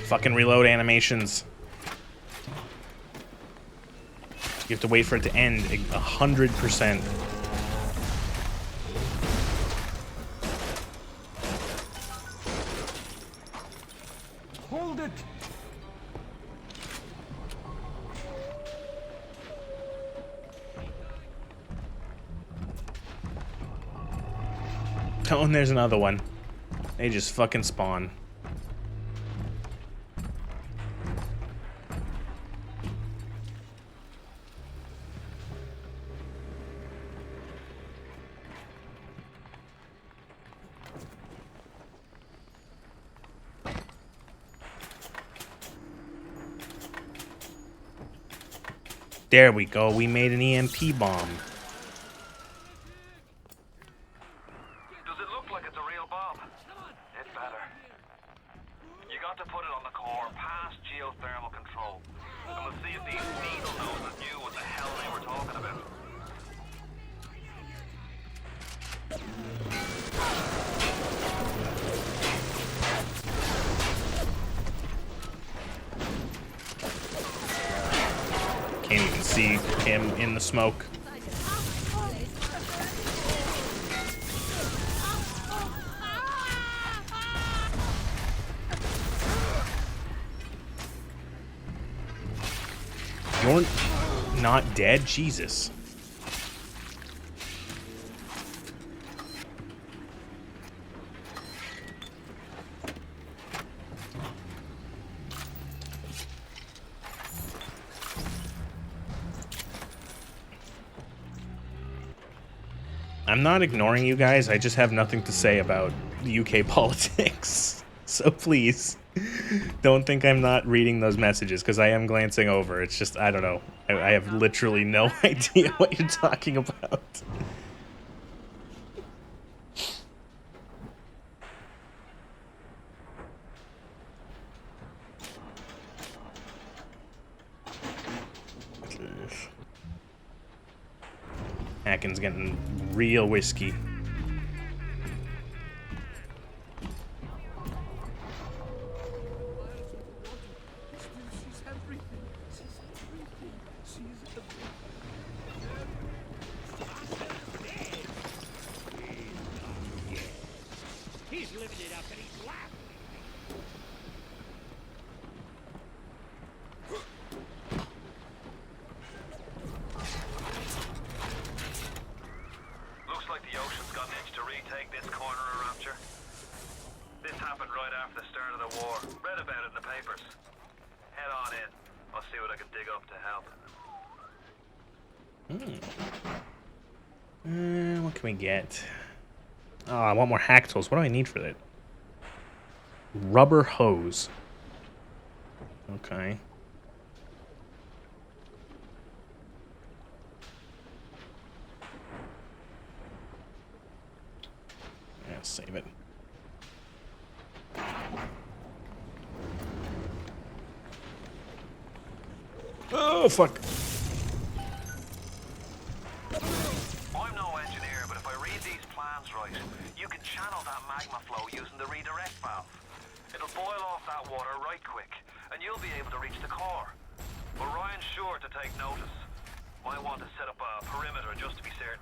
Fucking reload animations. You have to wait for it to end 100%. Hold it! Oh, and there's another one. They just fucking spawn. There we go. We made an EMP bomb. Does it look like it's a real bomb? It better. You got to put it on the core, past geothermal control. And we'll see if these needle noses knew what the hell they were talking about. Can't even see him in the smoke. You're not dead? Jesus. I'm not ignoring you guys, I just have nothing to say about the UK politics. So please, don't think I'm not reading those messages, because I am glancing over. It's just, I don't know. I have literally no idea what you're talking about. Hacken's getting real whiskey. She's everything. She's everything. She's everything. He's living it up and he's laughing. Looks like the ocean's got an itch to retake this corner of Rapture. This happened right after the start of the war. Read about it in the papers. Head on in. I'll see what I can dig up to help. What can we get? Oh, I want more hack tools. What do I need for that? Rubber hose. Okay. Yeah, save it. Oh, fuck. I'm no engineer, but if I read these plans plan's right, you can channel that magma flow using the redirect valve. It'll boil off that water right quick, and you'll be able to reach the core. But Ryan's sure to take notice. Might want to set up a perimeter just to be certain.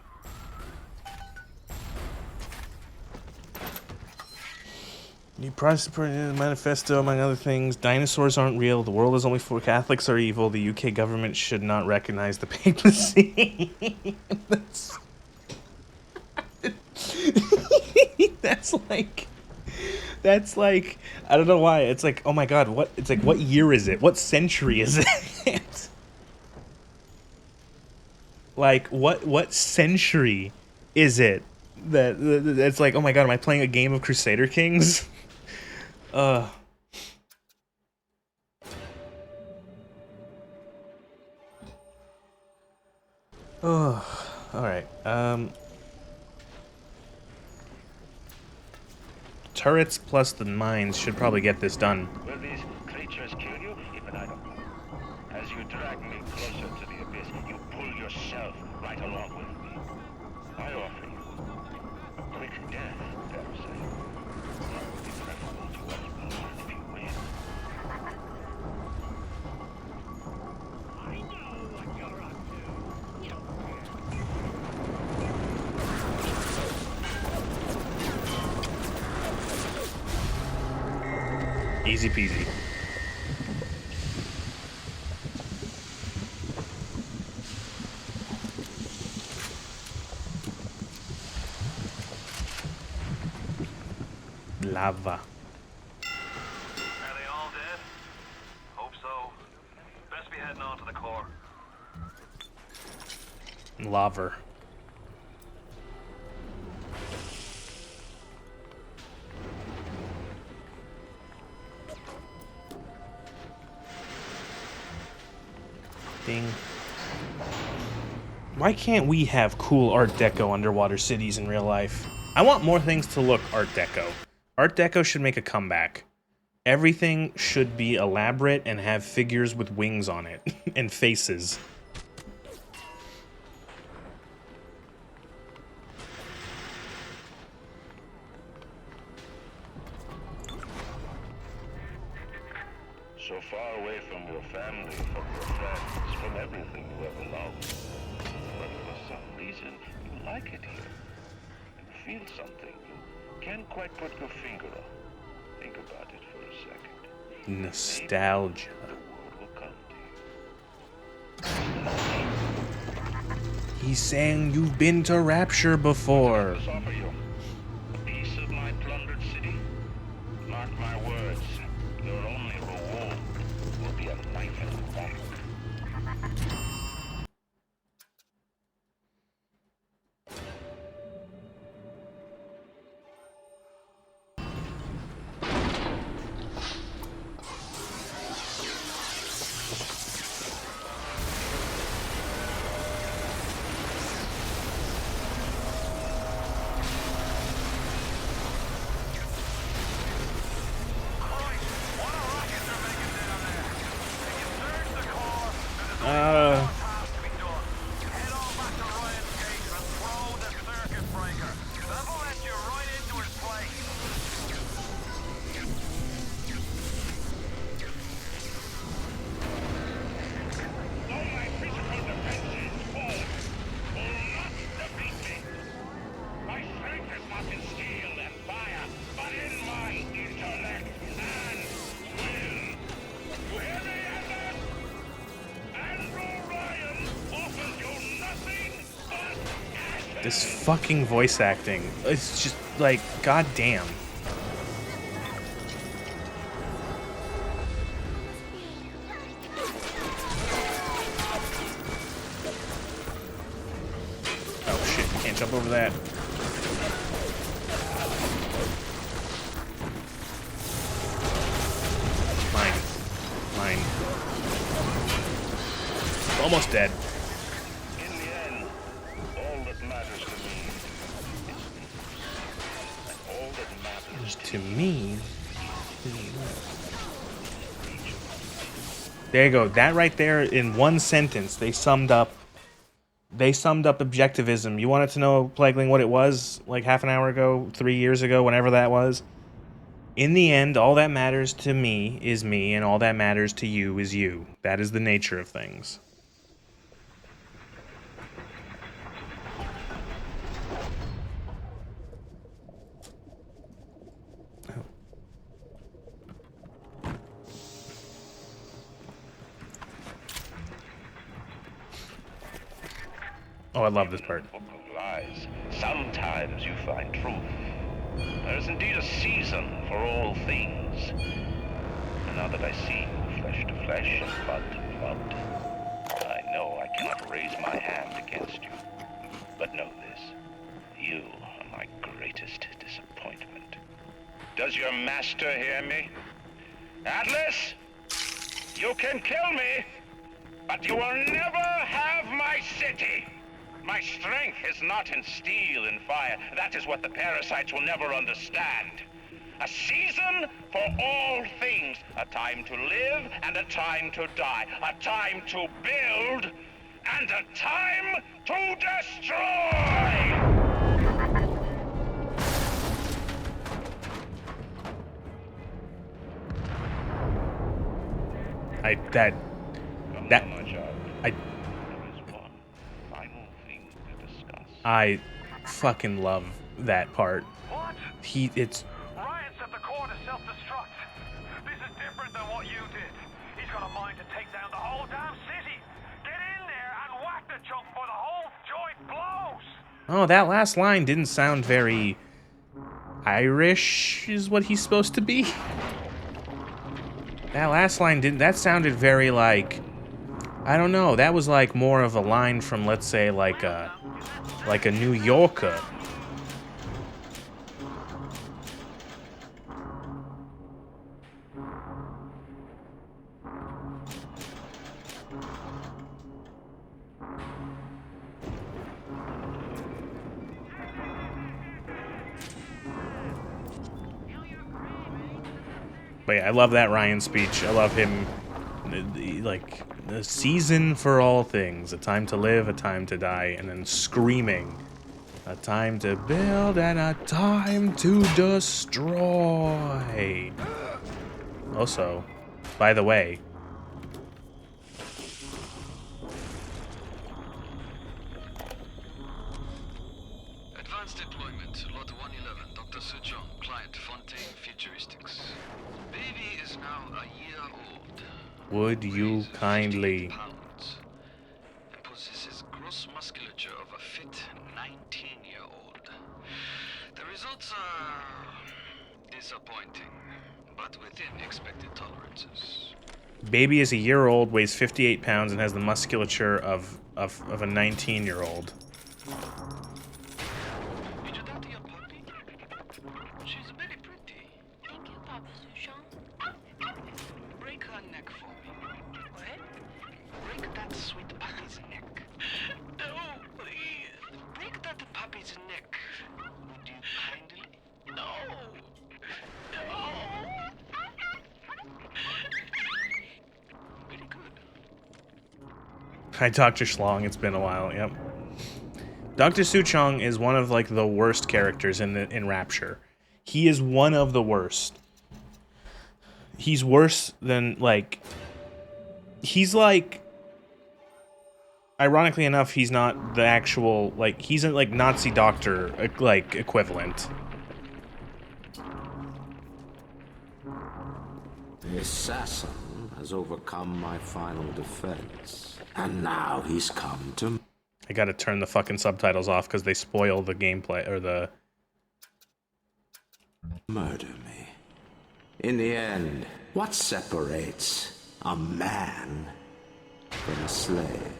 New Protestant manifesto, among other things. Dinosaurs aren't real. The world is only for Catholics are evil. The UK government should not recognize the papacy. That's... That's like, I don't know why. It's like, oh my god, what? It's like, what year is it? What century is it? Like, what century is it? That's like, oh my god, am I playing a game of Crusader Kings? Oh, alright. Turrets plus the mines should probably get this done. Will these creatures kill you? Even I don't know. As you drag me closer to the abyss, you pull yourself right along with me. I offer you quick death, dare I say. That would be preferable to us both if you win. I know what you're up to. Easy peasy. Lava. Are they all dead? Hope so. Best be heading on to the core. Lava. Ding. Why can't we have cool Art Deco underwater cities in real life? I want more things to look Art Deco. Art Deco should make a comeback. Everything should be elaborate and have figures with wings on it and faces. So far away from your family, from your friends, from everything you ever loved. But for some reason, you like it here. You feel something. You can't quite put your finger on. Think about it for a second. Nostalgia. The word will come to you. He's saying you've been to Rapture before. Let's offer you a piece of my plundered city. Mark my words, your only reward will be a knife in the back. This fucking voice acting. It's just like, goddamn. Oh shit, can't jump over that. Mine. Mine. Almost dead. In the end, all that matters to me is all that matters To me. There you go. That right there in one sentence, they summed up They summed up objectivism. You wanted to know, Plagueling, what it was like half an hour ago, 3 years ago, whenever that was? In the end, all that matters to me is me, and all that matters to you is you. That is the nature of things. Oh, I love this part. Book of lies. Sometimes you find truth. There is indeed a season for all things. And now that I see you flesh to flesh and blood to blood, I know I cannot raise my hand against you. But know this, you are my greatest disappointment. Does your master hear me? Atlas, you can kill me, but you will never have my city. My strength is not in steel and fire. That is what the parasites will never understand. A season for all things. A time to live and a time to die. A time to build and a time to destroy! I fucking love that part. What? It's Ryan's at the core to self-destruct. This is different than what you did. He's got a mind to take down the whole damn city. Get in there and whack the chunk for the whole joint blows. Oh, that last line didn't sound very Irish, is what he's supposed to be. That last line didn't. That sounded very like, I don't know. That was like more of a line from, let's say, like a New Yorker. But yeah, I love that Ryan speech. I love him, like, a season for all things. A time to live, a time to die, and then screaming. A time to build and a time to destroy. Also, by the way, Advanced deployment, Lot 111, Dr. Sejong, client Fontaine Futuristics. Baby is now a year old. would you kindly... Pounds, and possesses gross musculature of a fit 19-year-old. The results are disappointing, but within expected tolerances. Baby is a year old, weighs 58 pounds, and has the musculature of a 19-year-old. Did you talk to your puppy? She's very pretty. Thank you, Papa Sushon. Break her neck for me. What? Break that sweet puppy's neck. No, please. Break that puppy's neck. Would you kindly? No. No. Very good. Hi, Dr. Schlong. It's been a while. Yep. Dr. Suchong is one of like the worst characters in Rapture. He is one of the worst. He's worse than like. He's like. Ironically enough, he's not the actual like. He's a like Nazi doctor like equivalent. The assassin has overcome my final defense, and now he's come to... I gotta turn the fucking subtitles off because they spoil the gameplay or the... murder me. In the end, what separates a man from a slave?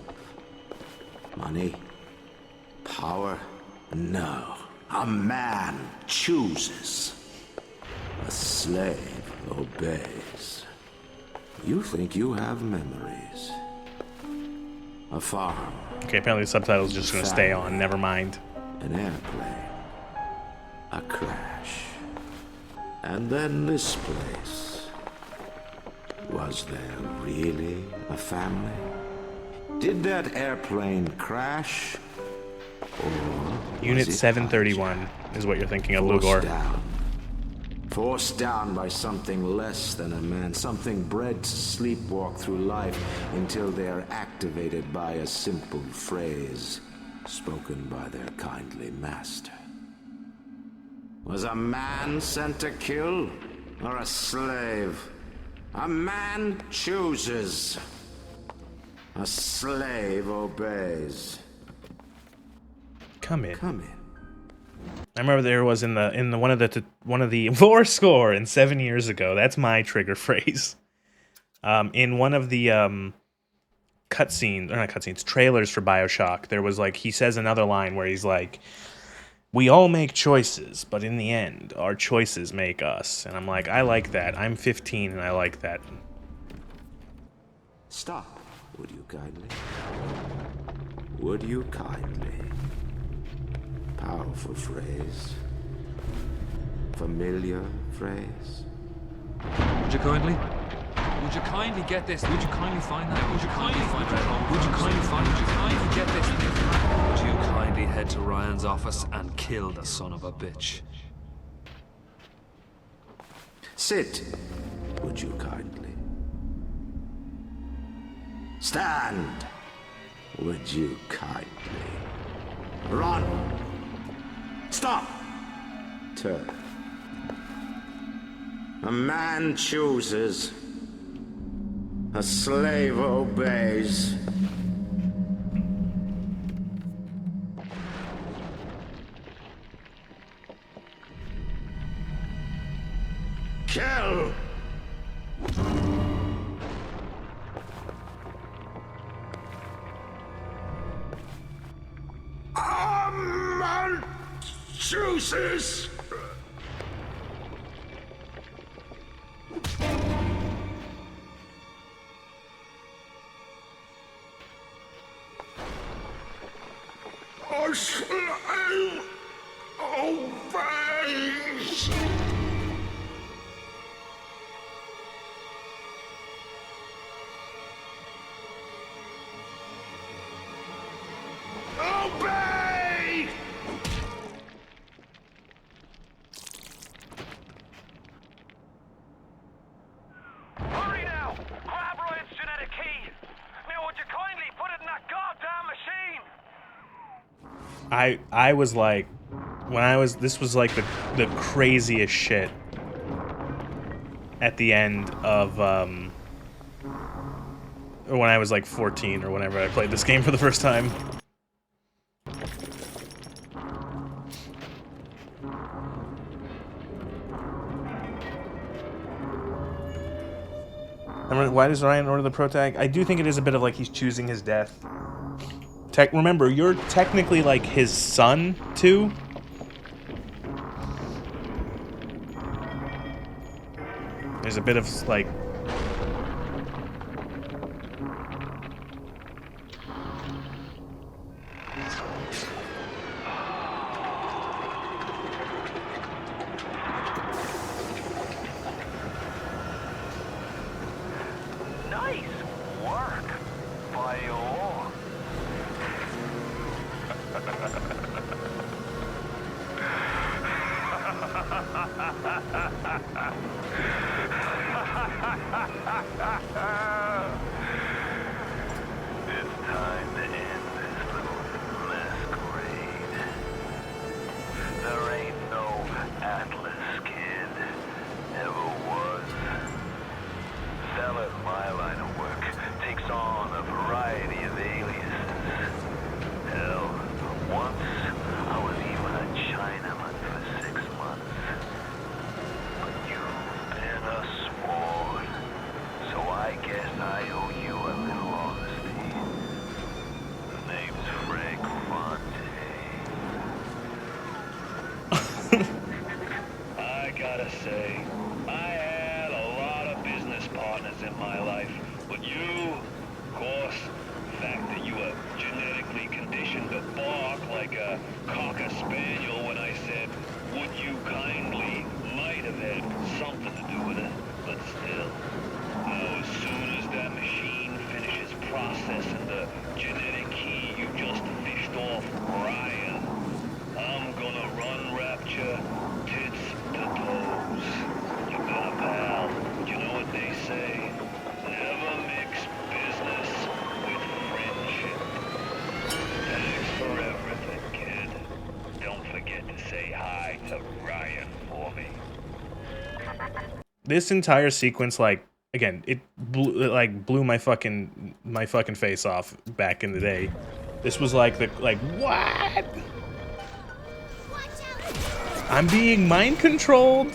Money? Power? No. A man chooses. A slave obeys. You think you have memories. A farm. Okay, apparently the subtitles are just gonna stay on. Never mind. An airplane. A crash. And then this place. Was there really a family? Did that airplane crash? Or Unit was it 731 is what you're thinking of, forced Lugor. down? Forced down by something less than a man, something bred to sleepwalk through life until they are activated by a simple phrase spoken by their kindly master. Was a man sent to kill, or a slave? A man chooses. A slave obeys. Come in. Come in. I remember there was in the one of the War Score and 7 years ago. That's my trigger phrase. In one of the cutscenes, or not cutscenes, trailers for BioShock, there was like he says another line where he's like, "We all make choices, but in the end, our choices make us." And I'm like, I like that. I'm 15 and I like that. Stop, would you kindly? Would you kindly? Powerful phrase. Familiar phrase. Would you kindly? Would you kindly get this? Would you kindly find that? Would you kindly find that? Would you kindly find? Would you kindly get this? Would you kindly head to Ryan's office and kill the son of a bitch? Sit, would you kindly? Stand, would you kindly? Run! Stop! Turn. A man chooses. A slave obeys. Kill! A man chooses! A slave obeys! Obey! Hurry now! Grab Ryan's genetic key! Now would you kindly put it in that goddamn machine? I was like, this was like the craziest shit at the end of or when I was like 14 or whenever I played this game for the first time. Why does Ryan order the protag? I do think it is a bit of like he's choosing his death. Remember, you're technically like his son, too. There's a bit of like... Nice work, Bio. It's time to end this little masquerade. There ain't no Atlas kid, never was. Fella in my line of work takes on a variety of aliases. Hell, once I was even a Chinaman for 6 months. But you've been a sport, so I guess I owe you a little honesty. The name's Frank Fontaine. I gotta say, I had a lot of business partners in my life, but you, of course, the fact that you were genetically conditioned to bark like a cocker spaniel when I said, would you kindly, might have had something to do with it, but still. Now, as soon as that machine finishes processing the say hi to Ryan for me. This entire sequence, like, again, it blew my fucking face off back in the day. This was like what? I'm being mind controlled.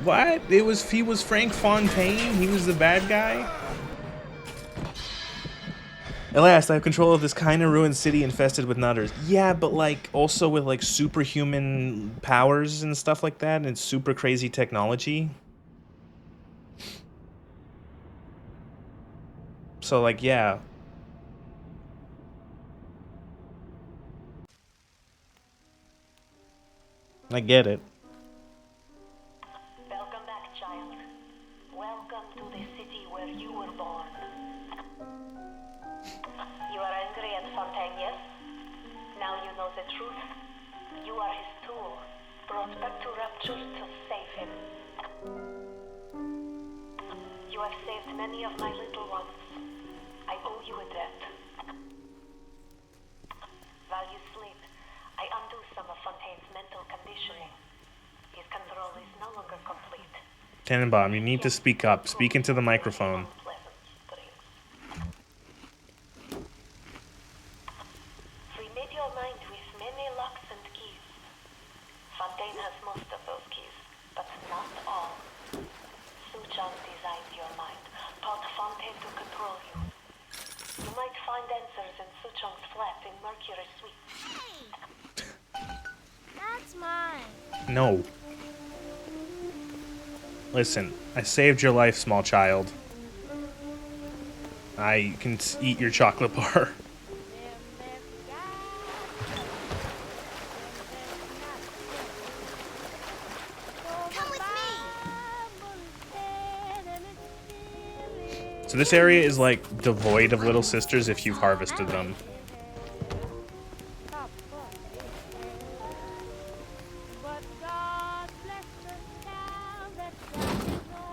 What? He was Frank Fontaine? He was the bad guy? At last, I have control of this kind of ruined city infested with nutters. Yeah, but like also with like superhuman powers and stuff like that, and super crazy technology. So like, yeah. I get it. Welcome back, child. Welcome to the city where you were born. You are angry at Fontaine, yes? Now you know the truth. You are his tool, brought back to Rapture to save him. You have saved many of my little ones. I owe you a debt. While you sleep, I undo some of Fontaine's mental conditioning. His control is no longer complete. Tenenbaum, you need to speak up. Speak into the microphone. Remade your mind with many locks and keys. Fontaine has most of those keys, but not all. Suchong designed your mind, taught Fontaine to control you. You might find answers in Suchong's flat in Mercury Suite. That's mine. No. Listen, I saved your life, small child. I can eat your chocolate bar. Come with me. So this area is like devoid of little sisters if you've harvested them.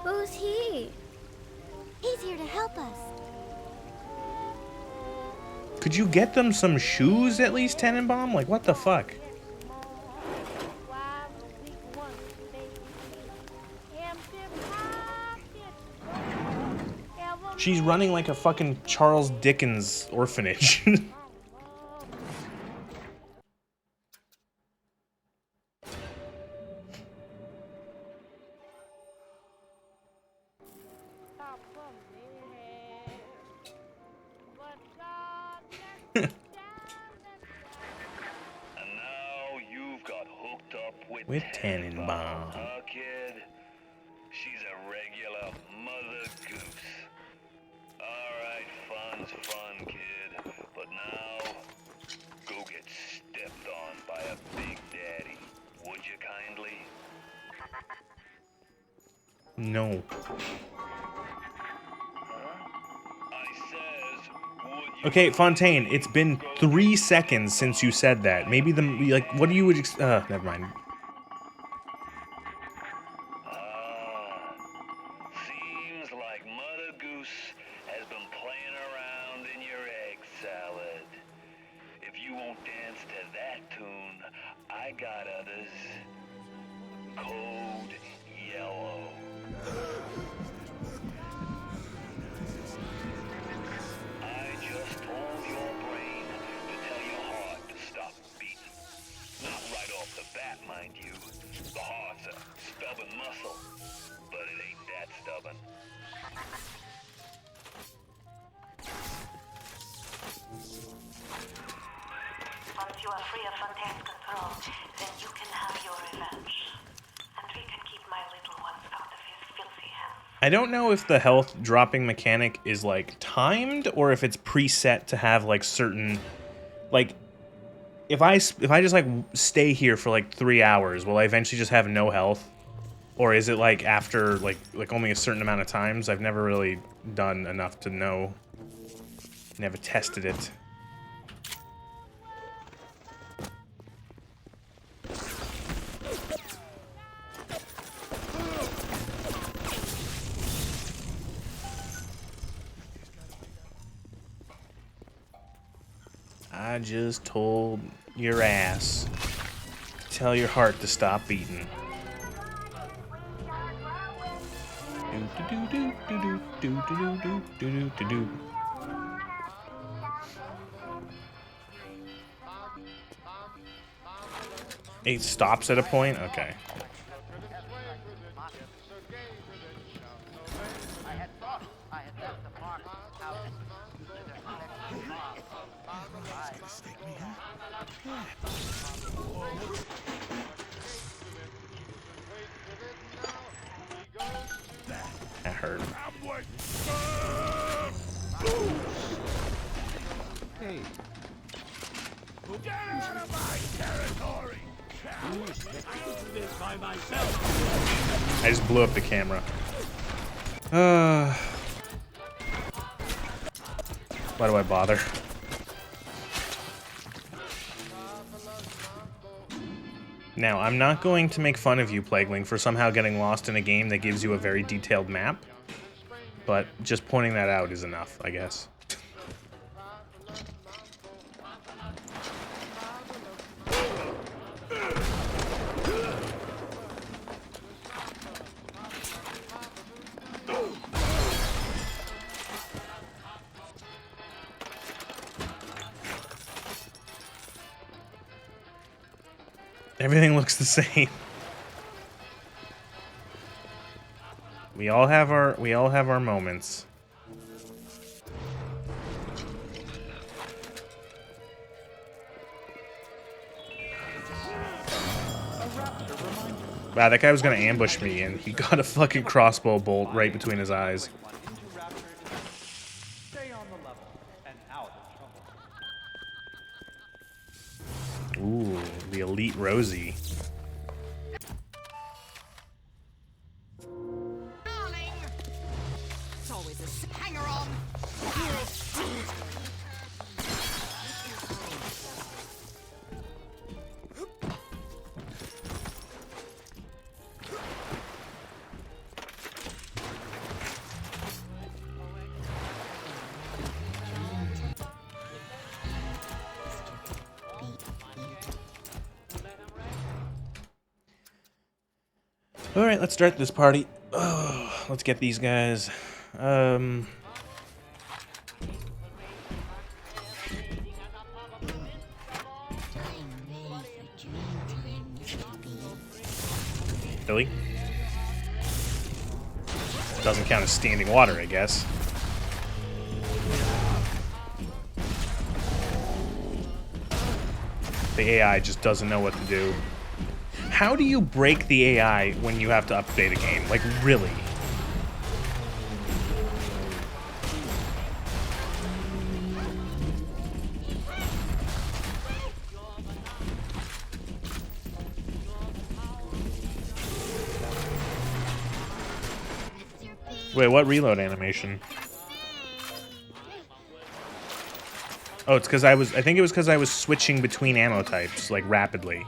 Who's he? He's here to help us. Could you get them some shoes at least, Tenenbaum? Like, what the fuck? She's running like a fucking Charles Dickens orphanage. And now you've got hooked up With Tenenbaum. Huh, kid? She's a regular mother goose. Alright, fun's fun, kid. But now, go get stepped on by a big daddy. Would you kindly? No. I says, would you? Okay, Fontaine, it's been 3 seconds since you said that. Maybe the, like, what do you would, never mind. Seems like Mother Goose has been playing around in your egg salad. If you won't dance to that tune, I got others. Code Yellow. I just told your brain to tell your heart to stop beating. Not right off the bat, mind you. The heart's a stubborn muscle, but it ain't that stubborn. Once you are free of Fontaine's control, then you can have your revenge. And we can keep my little ones out of his filthy hands. I don't know if the health dropping mechanic is like timed or if it's preset to have like certain, like, if I just like stay here for like 3 hours, will I eventually just have no health? Or is it like after like only a certain amount of times? I've never really done enough to know. Never tested it. I just told your ass to tell your heart to stop beating. It stops at a point? Okay. That hurt. Hey. Get out of my territory! You expect me to do this by myself? I just blew up the camera. Why do I bother? Now, I'm not going to make fun of you, Plagueling, for somehow getting lost in a game that gives you a very detailed map, but just pointing that out is enough, I guess. Everything looks the same. We all have our moments. Wow, that guy was gonna ambush me and he got a fucking crossbow bolt right between his eyes. Ooh, the elite Rosie. It's always a hanger-on. All right, let's start this party. Oh, let's get these guys. Billy? Doesn't count as standing water, I guess. The AI just doesn't know what to do. How do you break the AI when you have to update a game? Like, really? Wait, what reload animation? Oh, it's because I think it was because I was switching between ammo types, like, rapidly.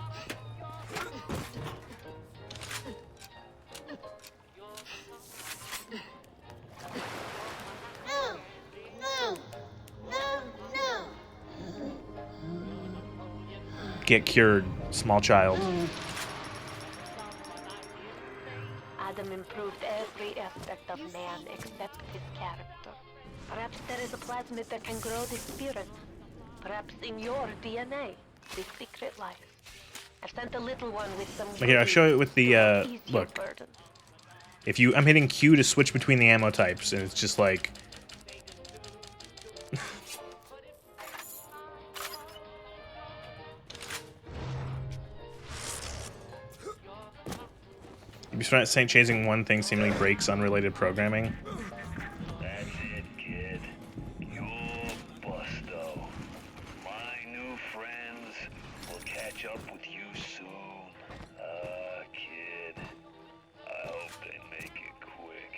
Get cured, small child. Adam improved every aspect of man except his character. Perhaps there is a plasmid that can grow the spirit. Perhaps in your DNA, the secret life. I've sent a little one with some. Here, I'll show it with the look. If I'm hitting Q to switch between the ammo types, and it's just like. You'd be smart saying chasing one thing seemingly breaks unrelated programming. That's it, kid. You're busto. My new friends will catch up with you soon. Kid. I hope they make it quick.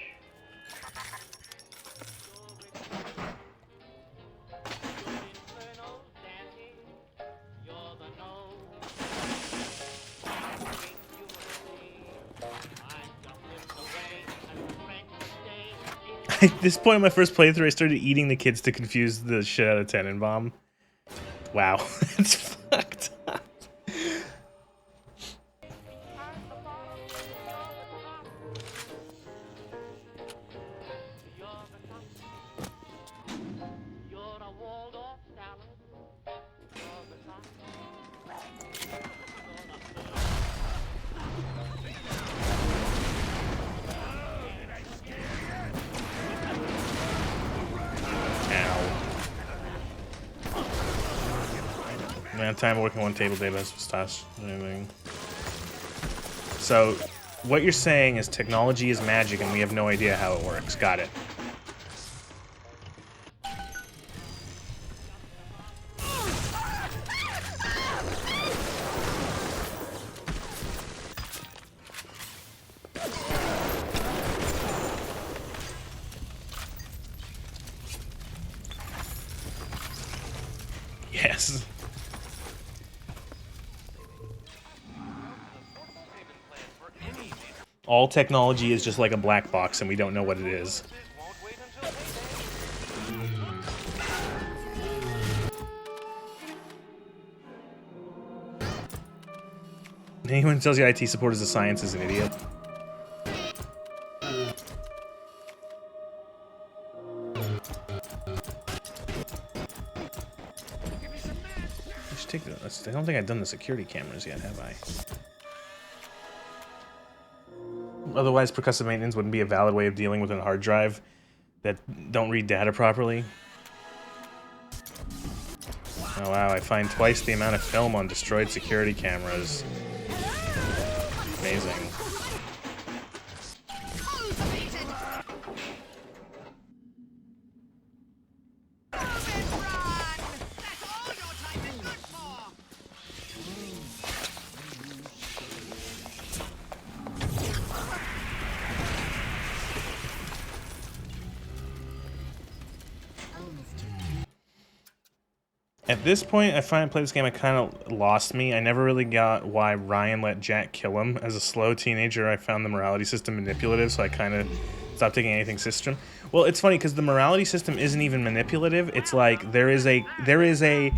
At this point in my first playthrough, I started eating the kids to confuse the shit out of Tenenbaum. Wow, that's fucked up. Amount of time working on table database was tough. So, what you're saying is technology is magic and we have no idea how it works. Got it. Yes. All technology is just like a black box and we don't know what it is. Anyone who tells you IT support is a science is an idiot. I should take the, I don't think I've done the security cameras yet, have I? Otherwise, percussive maintenance wouldn't be a valid way of dealing with a hard drive that don't read data properly. Oh wow, I find twice the amount of film on destroyed security cameras. Amazing. At this point, I find play this game, it kind of lost me. I never really got why Ryan let Jack kill him. As a slow teenager, I found the morality system manipulative, so I kind of stopped taking anything system. Well, it's funny because the morality system isn't even manipulative. It's like there is a.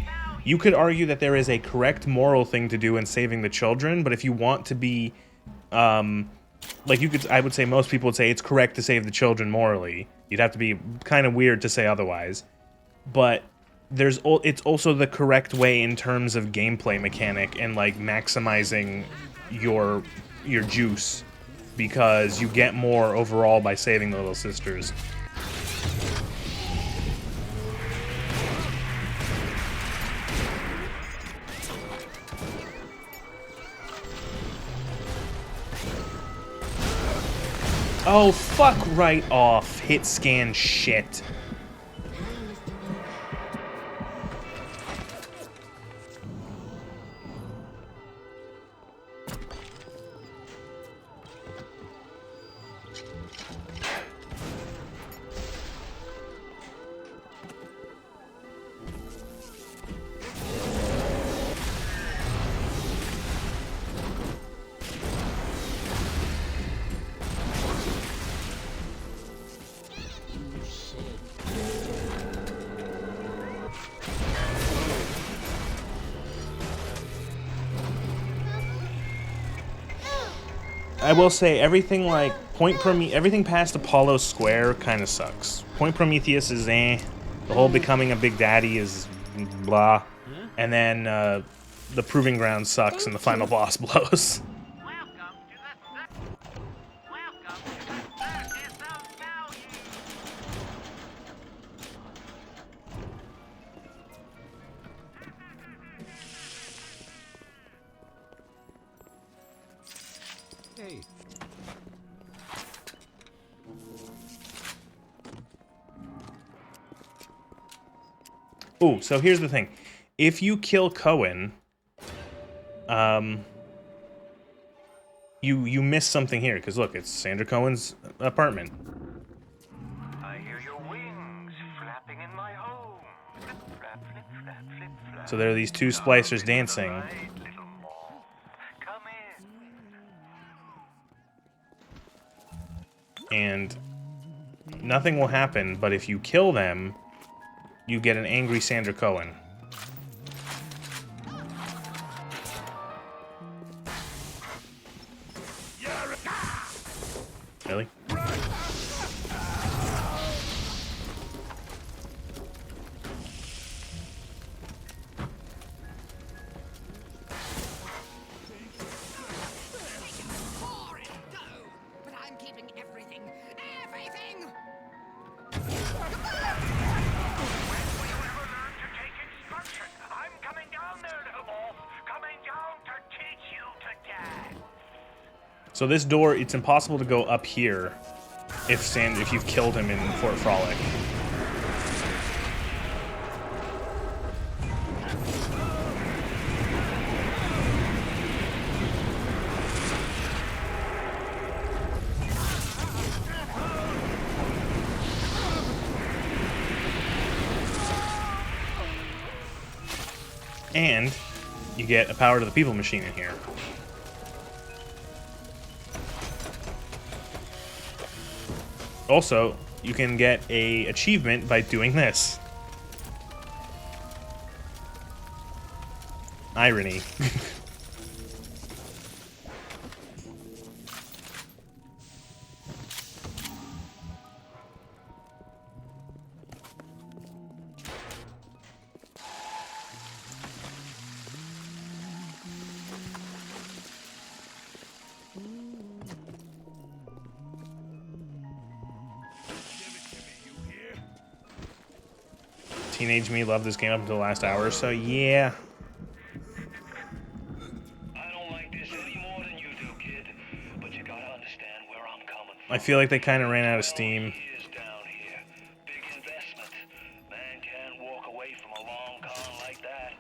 You could argue that there is a correct moral thing to do in saving the children, but if you want to be, like you could, I would say most people would say it's correct to save the children morally. You'd have to be kind of weird to say otherwise, but. It's also the correct way in terms of gameplay mechanic and like maximizing your juice because you get more overall by saving the little sisters. Oh, fuck right off. Hit scan shit. I will say everything like everything past Apollo Square kind of sucks. Point Prometheus is eh. The whole becoming a big daddy is blah. And then the Proving Ground sucks and the final boss blows. Hey. Ooh, so here's the thing. If you kill Cohen, you miss something here, because look, it's Sandra Cohen's apartment. I hear your wings flapping in my home. Flap, flip, flap, flip, flap. So there are these two splicers dancing. Right, little mom. Come in. And nothing will happen, but if you kill them, you get an angry Sandra Cohen. Really? But I'm keeping everything. Everything! I'm coming down there, little boss. Coming down to teach you to dance. So this door, it's impossible to go up here if you've killed him in Fort Frolic. And you get a power to the people machine in here. Also, you can get a achievement by doing this. Irony. Teenage me loved this game up until the last hour, so yeah. I don't like this any more than you do, kid. But you gotta understand where I'm coming from. I feel like they kind of ran out of steam. Years down here. Big investment. Man can't walk away from a long con like that.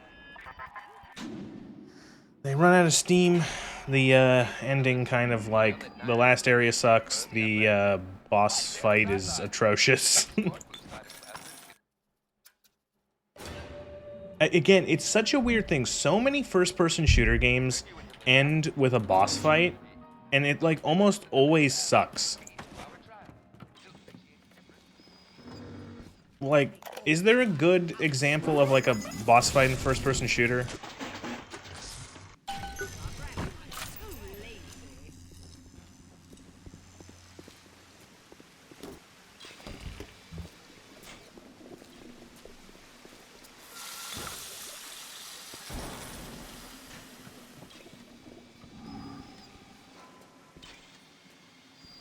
They run out of steam. The ending kind of like, the last area sucks. The boss fight is atrocious. Again, it's such a weird thing. So many first-person shooter games end with a boss fight, and it like almost always sucks. Like, is there a good example of like a boss fight in a first-person shooter?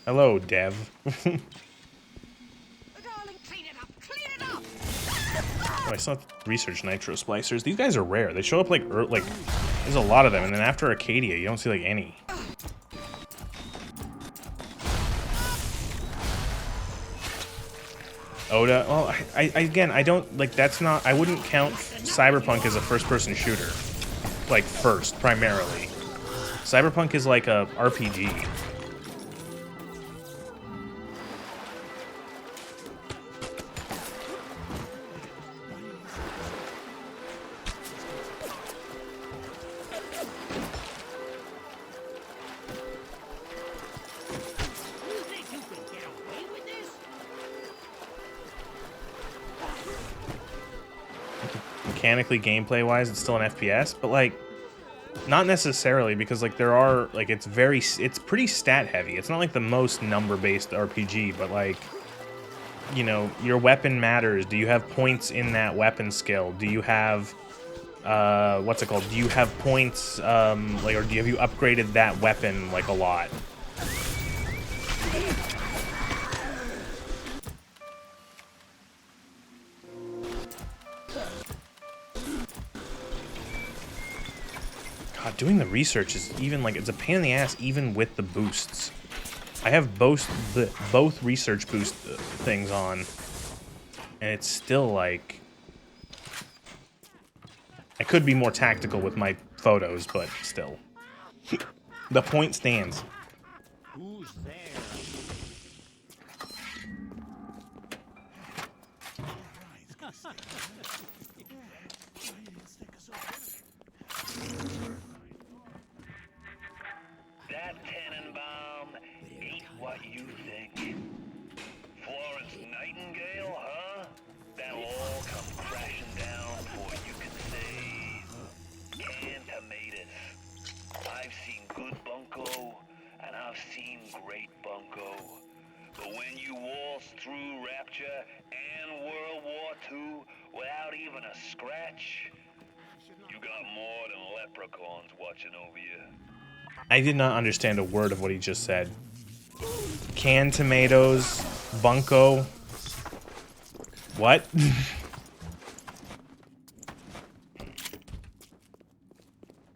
Hello, Dev. Darling, clean it up! Clean it up! Oh, I saw research nitro splicers. These guys are rare. They show up like there's a lot of them, and then after Arcadia, you don't see like any. Oda. Well, I don't like. That's not. I wouldn't count Cyberpunk as a first-person shooter. Like first, primarily. Cyberpunk is like a RPG. Mechanically, gameplay-wise, it's still an FPS, but like, not necessarily, because like there are like it's pretty stat-heavy. It's not like the most number-based RPG, but like, you know, your weapon matters. Do you have points in that weapon skill? Do you have what's it called? Do you have points like, or have you upgraded that weapon like a lot? God, doing the research is even like, it's a pain in the ass even with the boosts. I have both research boost things on, and it's still like, I could be more tactical with my photos, but still. The point stands. Who's there? That Tannenbaum ain't what you think. Florence Nightingale, huh? That'll all come crashing down before you can say canned tomatoes. I've seen good bunco, and I've seen great bunco. a scratch? You got more than leprechauns watching over you. I did not understand a word of what he just said. Canned tomatoes, bunko. What?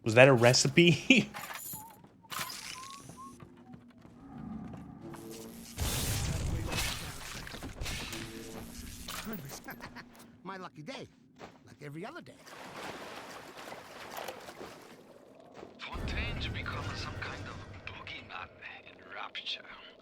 Was that a recipe? My lucky day, like every other day. Fontaine's become some kind of boogeyman in Rapture.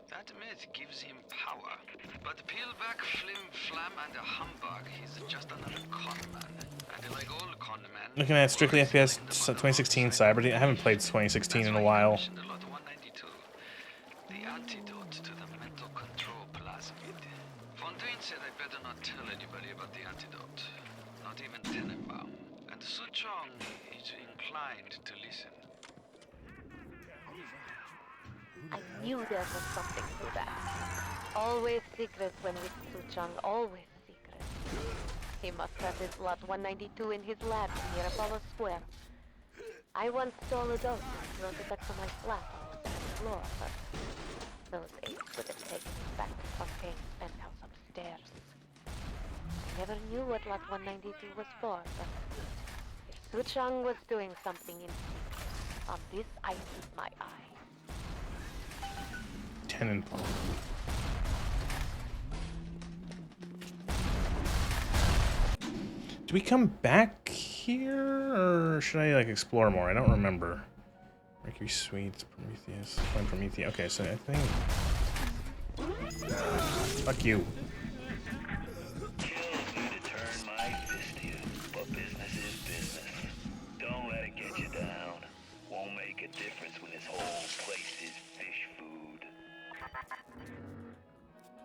That myth gives him power. But peel back Flim Flam and a humbug, he's just another conman. And like all conmen... Looking at strictly FPS 2016 Cyber. I haven't played 2016 in a while. The antidote to the mental control plasmid. Fontaine said I better not tell anybody about the antidote. Not even Tenenbaum. And Suchong is inclined to listen. I knew there was something to that. Always secret when with Suchong, always secret. He must have his lot 192 in his lab near Apollo Square. I once stole a dose and brought it back to my flat on the second floor, but those apes would have taken me back to Fontaine's penthouse upstairs. I never knew what lot 192 was for, but if Suchong was doing something in secret, on this I keep my eye. Tenenbaum. Do we come back here, or should I like explore more? I don't remember. Mercury Suites, Prometheus, find Prometheus. Okay, so I think. Fuck you. Kills me to turn my fist to you, but business is business. Don't let it get you down. Won't make a difference when this whole place is fish food.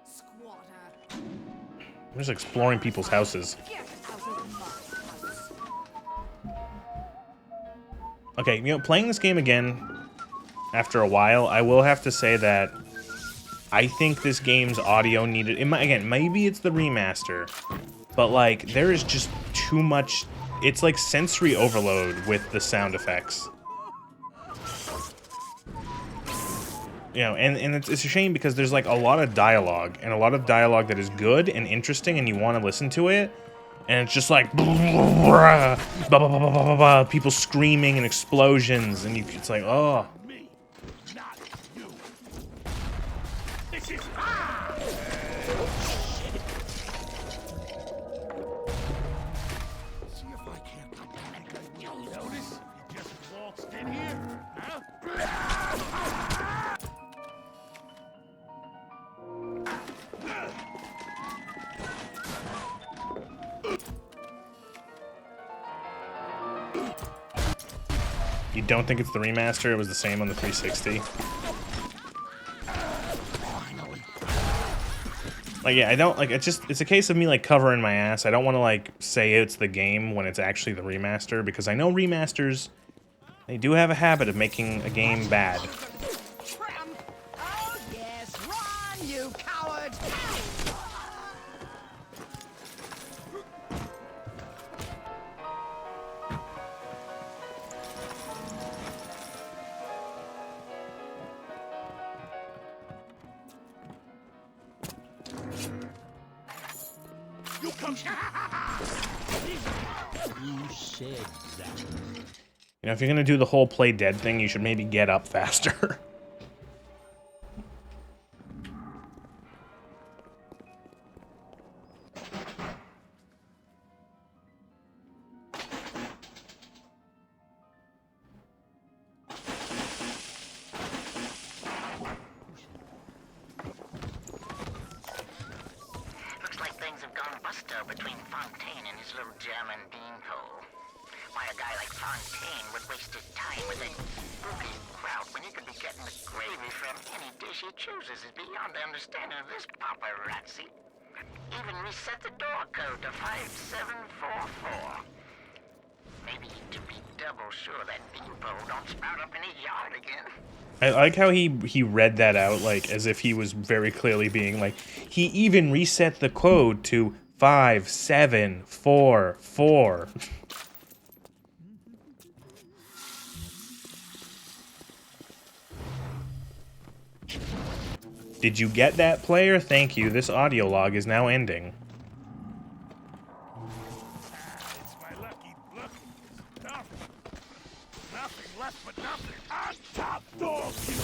Squatter. I'm just exploring people's houses. Get out of my house. Okay, you know, playing this game again after a while, I will have to say that I think this game's audio needed... again, maybe it's the remaster, but, like, there is just too much... It's like sensory overload with the sound effects. You know, and it's a shame because there's, like, a lot of dialogue, and a lot of dialogue that is good and interesting, and you want to listen to it, and it's just like... people screaming and explosions, and it's like, oh... Me, not you. This is See if I can't come back. You'll notice if you just waltzed in here, huh? You don't think it's the remaster? It was the same on the 360? Like, yeah, I don't, like, it's a case of me, like, covering my ass. I don't want to, like, say it's the game when it's actually the remaster, because I know remasters, they do have a habit of making a game bad. Tramp! Oh yes, run, you coward! You come. You said that. You know, if you're gonna do the whole play dead thing, you should maybe get up faster. Looks like things have gone busto between Fontaine and his little German beanpole. Why a guy like Fontaine would waste his time with a boogie crowd when he could be getting the gravy from any dish he chooses is beyond the understanding of this paparazzi. Even reset the door code to 5744. Maybe to be double sure that beanpole don't sprout up in his yard again. I like how he read that out, like, as if he was very clearly being like, he even reset the code to 5, 7, 4, 4. Did you get that, player? Thank you. This audio log is now ending. It's my lucky look. Stuff. Nothing left but nothing. On top dog, you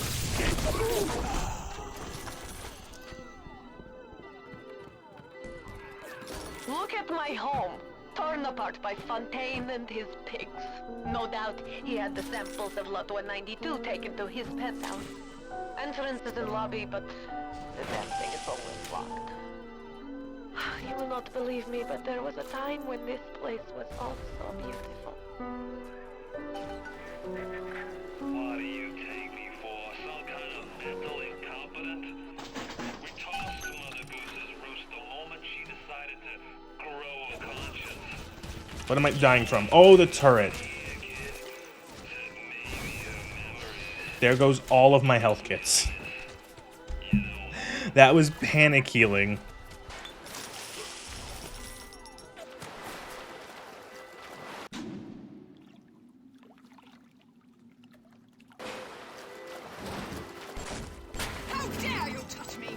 Look at my home, torn apart by Fontaine and his pigs. No doubt he had the samples of Lot 192 taken to his penthouse. Entrance is in lobby, but the damn thing is always locked. You will not believe me, but there was a time when this place was all so beautiful. What do you take me for? Some kind of mental incompetent? We tossed Mother Goose's roost the moment she decided to grow a conscience. What am I dying from? Oh, the turret. There goes all of my health kits. That was panic healing. How dare you touch me?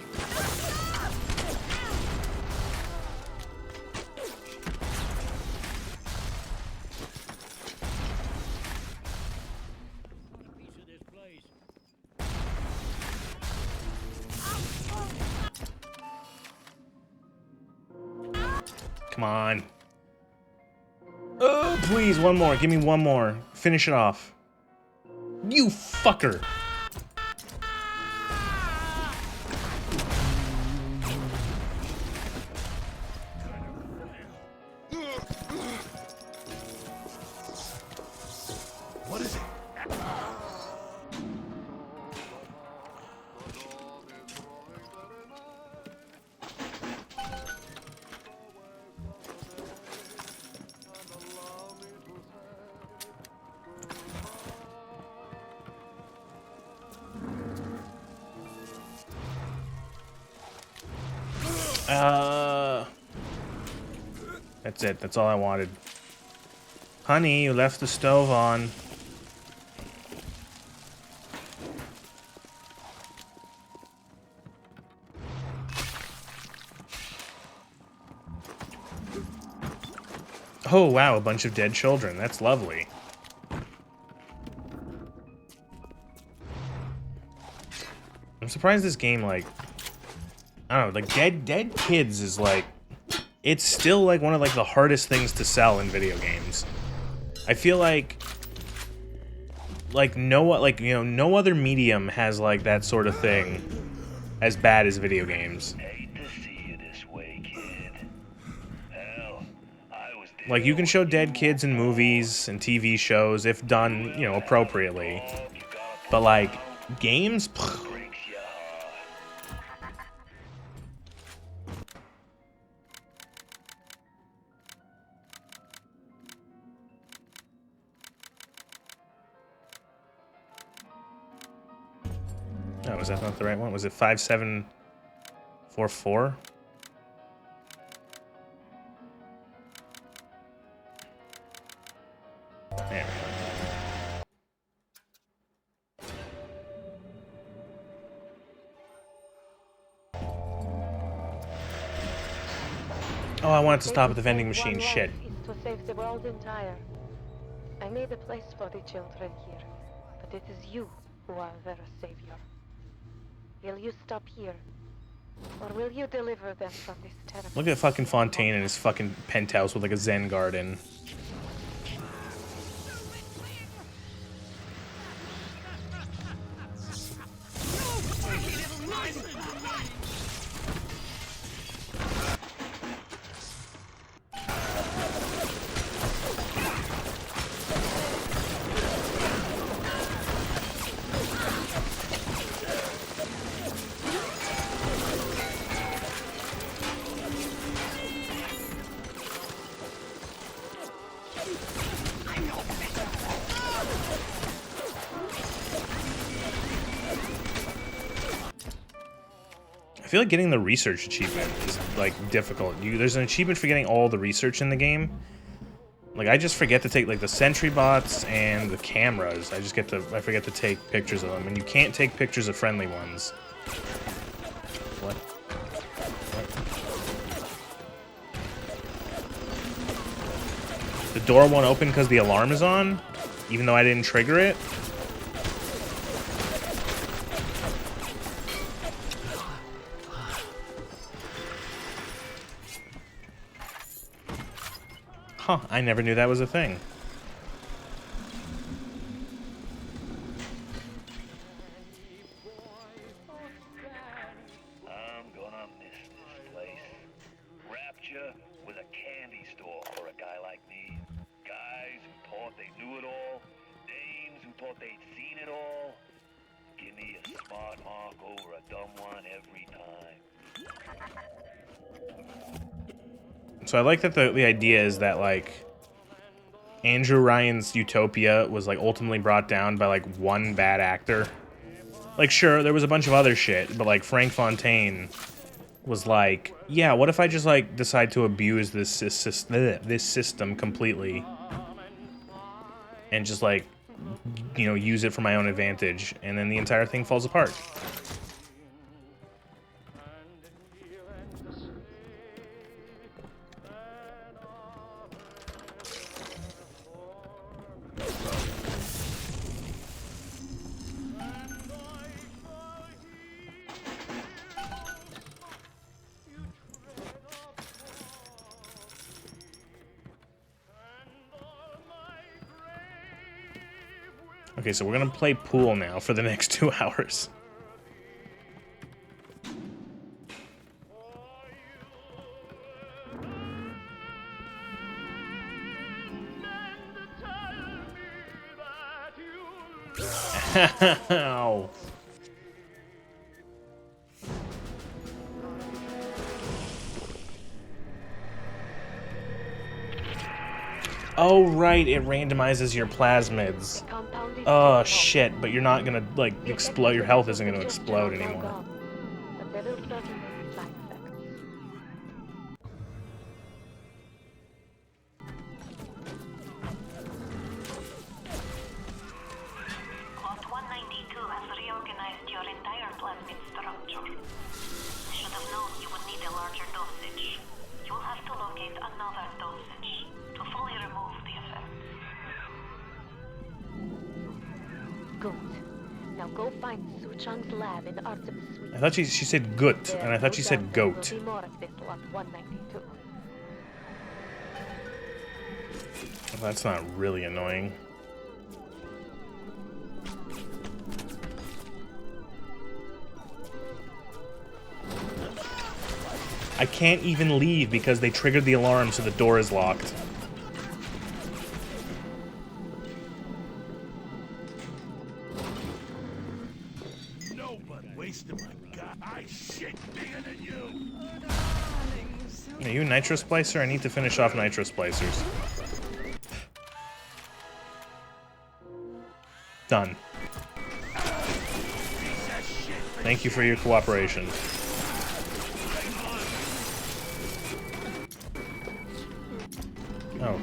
Come on. Oh, please, one more. Give me one more. Finish it off. You fucker. What is it? That's it. That's all I wanted. Honey, you left the stove on. Oh, wow, a bunch of dead children. That's lovely. I'm surprised this game, like... I don't know, like, dead kids is, like... It's still, like, one of, like, the hardest things to sell in video games. I feel like... Like, no other medium has, like, that sort of thing as bad as video games. Like, you can show dead kids in movies and TV shows if done, you know, appropriately. But, like, games? Pfft. Oh, was that not the right one? Was it 5744? There we go. Oh, I wanted to stop at the vending machine. Shit. To save the world entire. I made a place for the children here, but it is you who are their savior. Will you stop here, or will you deliver them from this terrible... Look at fucking Fontaine in his fucking penthouse with like a Zen garden. I feel like getting the research achievement is, like, difficult. There's an achievement for getting all the research in the game. Like, I just forget to take, like, the sentry bots and the cameras. I forget to take pictures of them. And you can't take pictures of friendly ones. What? The door won't open because the alarm is on? Even though I didn't trigger it? Huh, I never knew that was a thing. I'm gonna miss this place. Rapture was a candy store for a guy like me. Guys who thought they knew it all. Dames who thought they'd seen it all. Give me a smart mark over a dumb one every time. So I like that the idea is that, like, Andrew Ryan's utopia was, like, ultimately brought down by, like, one bad actor. Like, sure, there was a bunch of other shit, but, like, Frank Fontaine was like, yeah, what if I just, like, decide to abuse this system completely and just, like, you know, use it for my own advantage, and then the entire thing falls apart. Okay, so we're gonna play pool now for the next 2 hours. Ow. Oh, right, it randomizes your plasmids. Oh, shit, but you're not gonna, like, explode. Your health isn't gonna explode anymore. Plot 192 has reorganized your entire plasmid structure. I should have known you would need a larger dosage. You'll have to locate another dosage to fully remove the effect. Good. Now go find Su Chang's lab in Artemis Suite. I thought she said gut, and I thought she said goat. There will be more of this Lot 192. Well, that's not really annoying. I can't even leave because they triggered the alarm so the door is locked. No, but wasting my god. I shit bigger than you. Are you a Nitro Splicer? I need to finish off Nitro Splicers. Done. Thank you for your cooperation. Oh.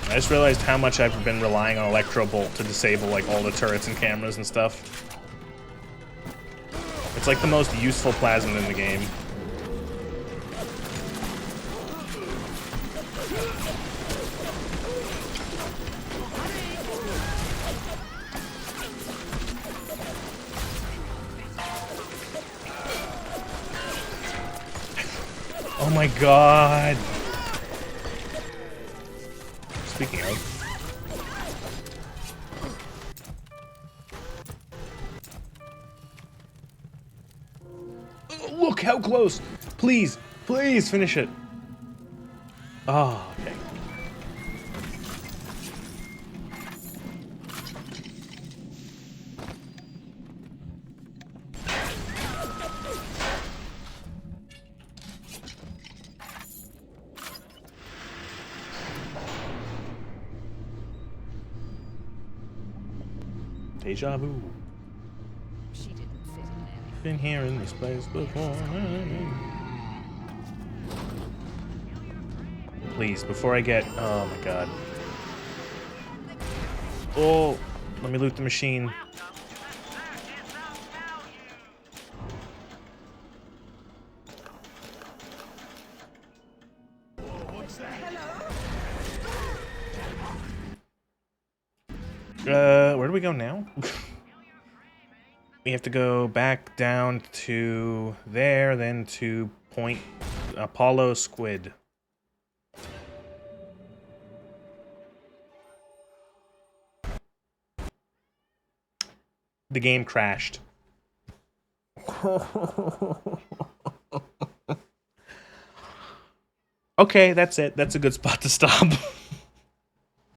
I just realized how much I've been relying on Electro Bolt to disable, like, all the turrets and cameras and stuff. It's like the most useful plasmid in the game. Oh my god! Speaking of... Oh, look how close! Please, please finish it! Oh, okay. Deja vu. She didn't fit in there. Been here in this place before. Please, before I get... Oh my god. Oh, let me loot the machine. Where do we go now? We have to go back down to there, then to Point Apollo Squid. The game crashed. Okay, that's it. That's a good spot to stop.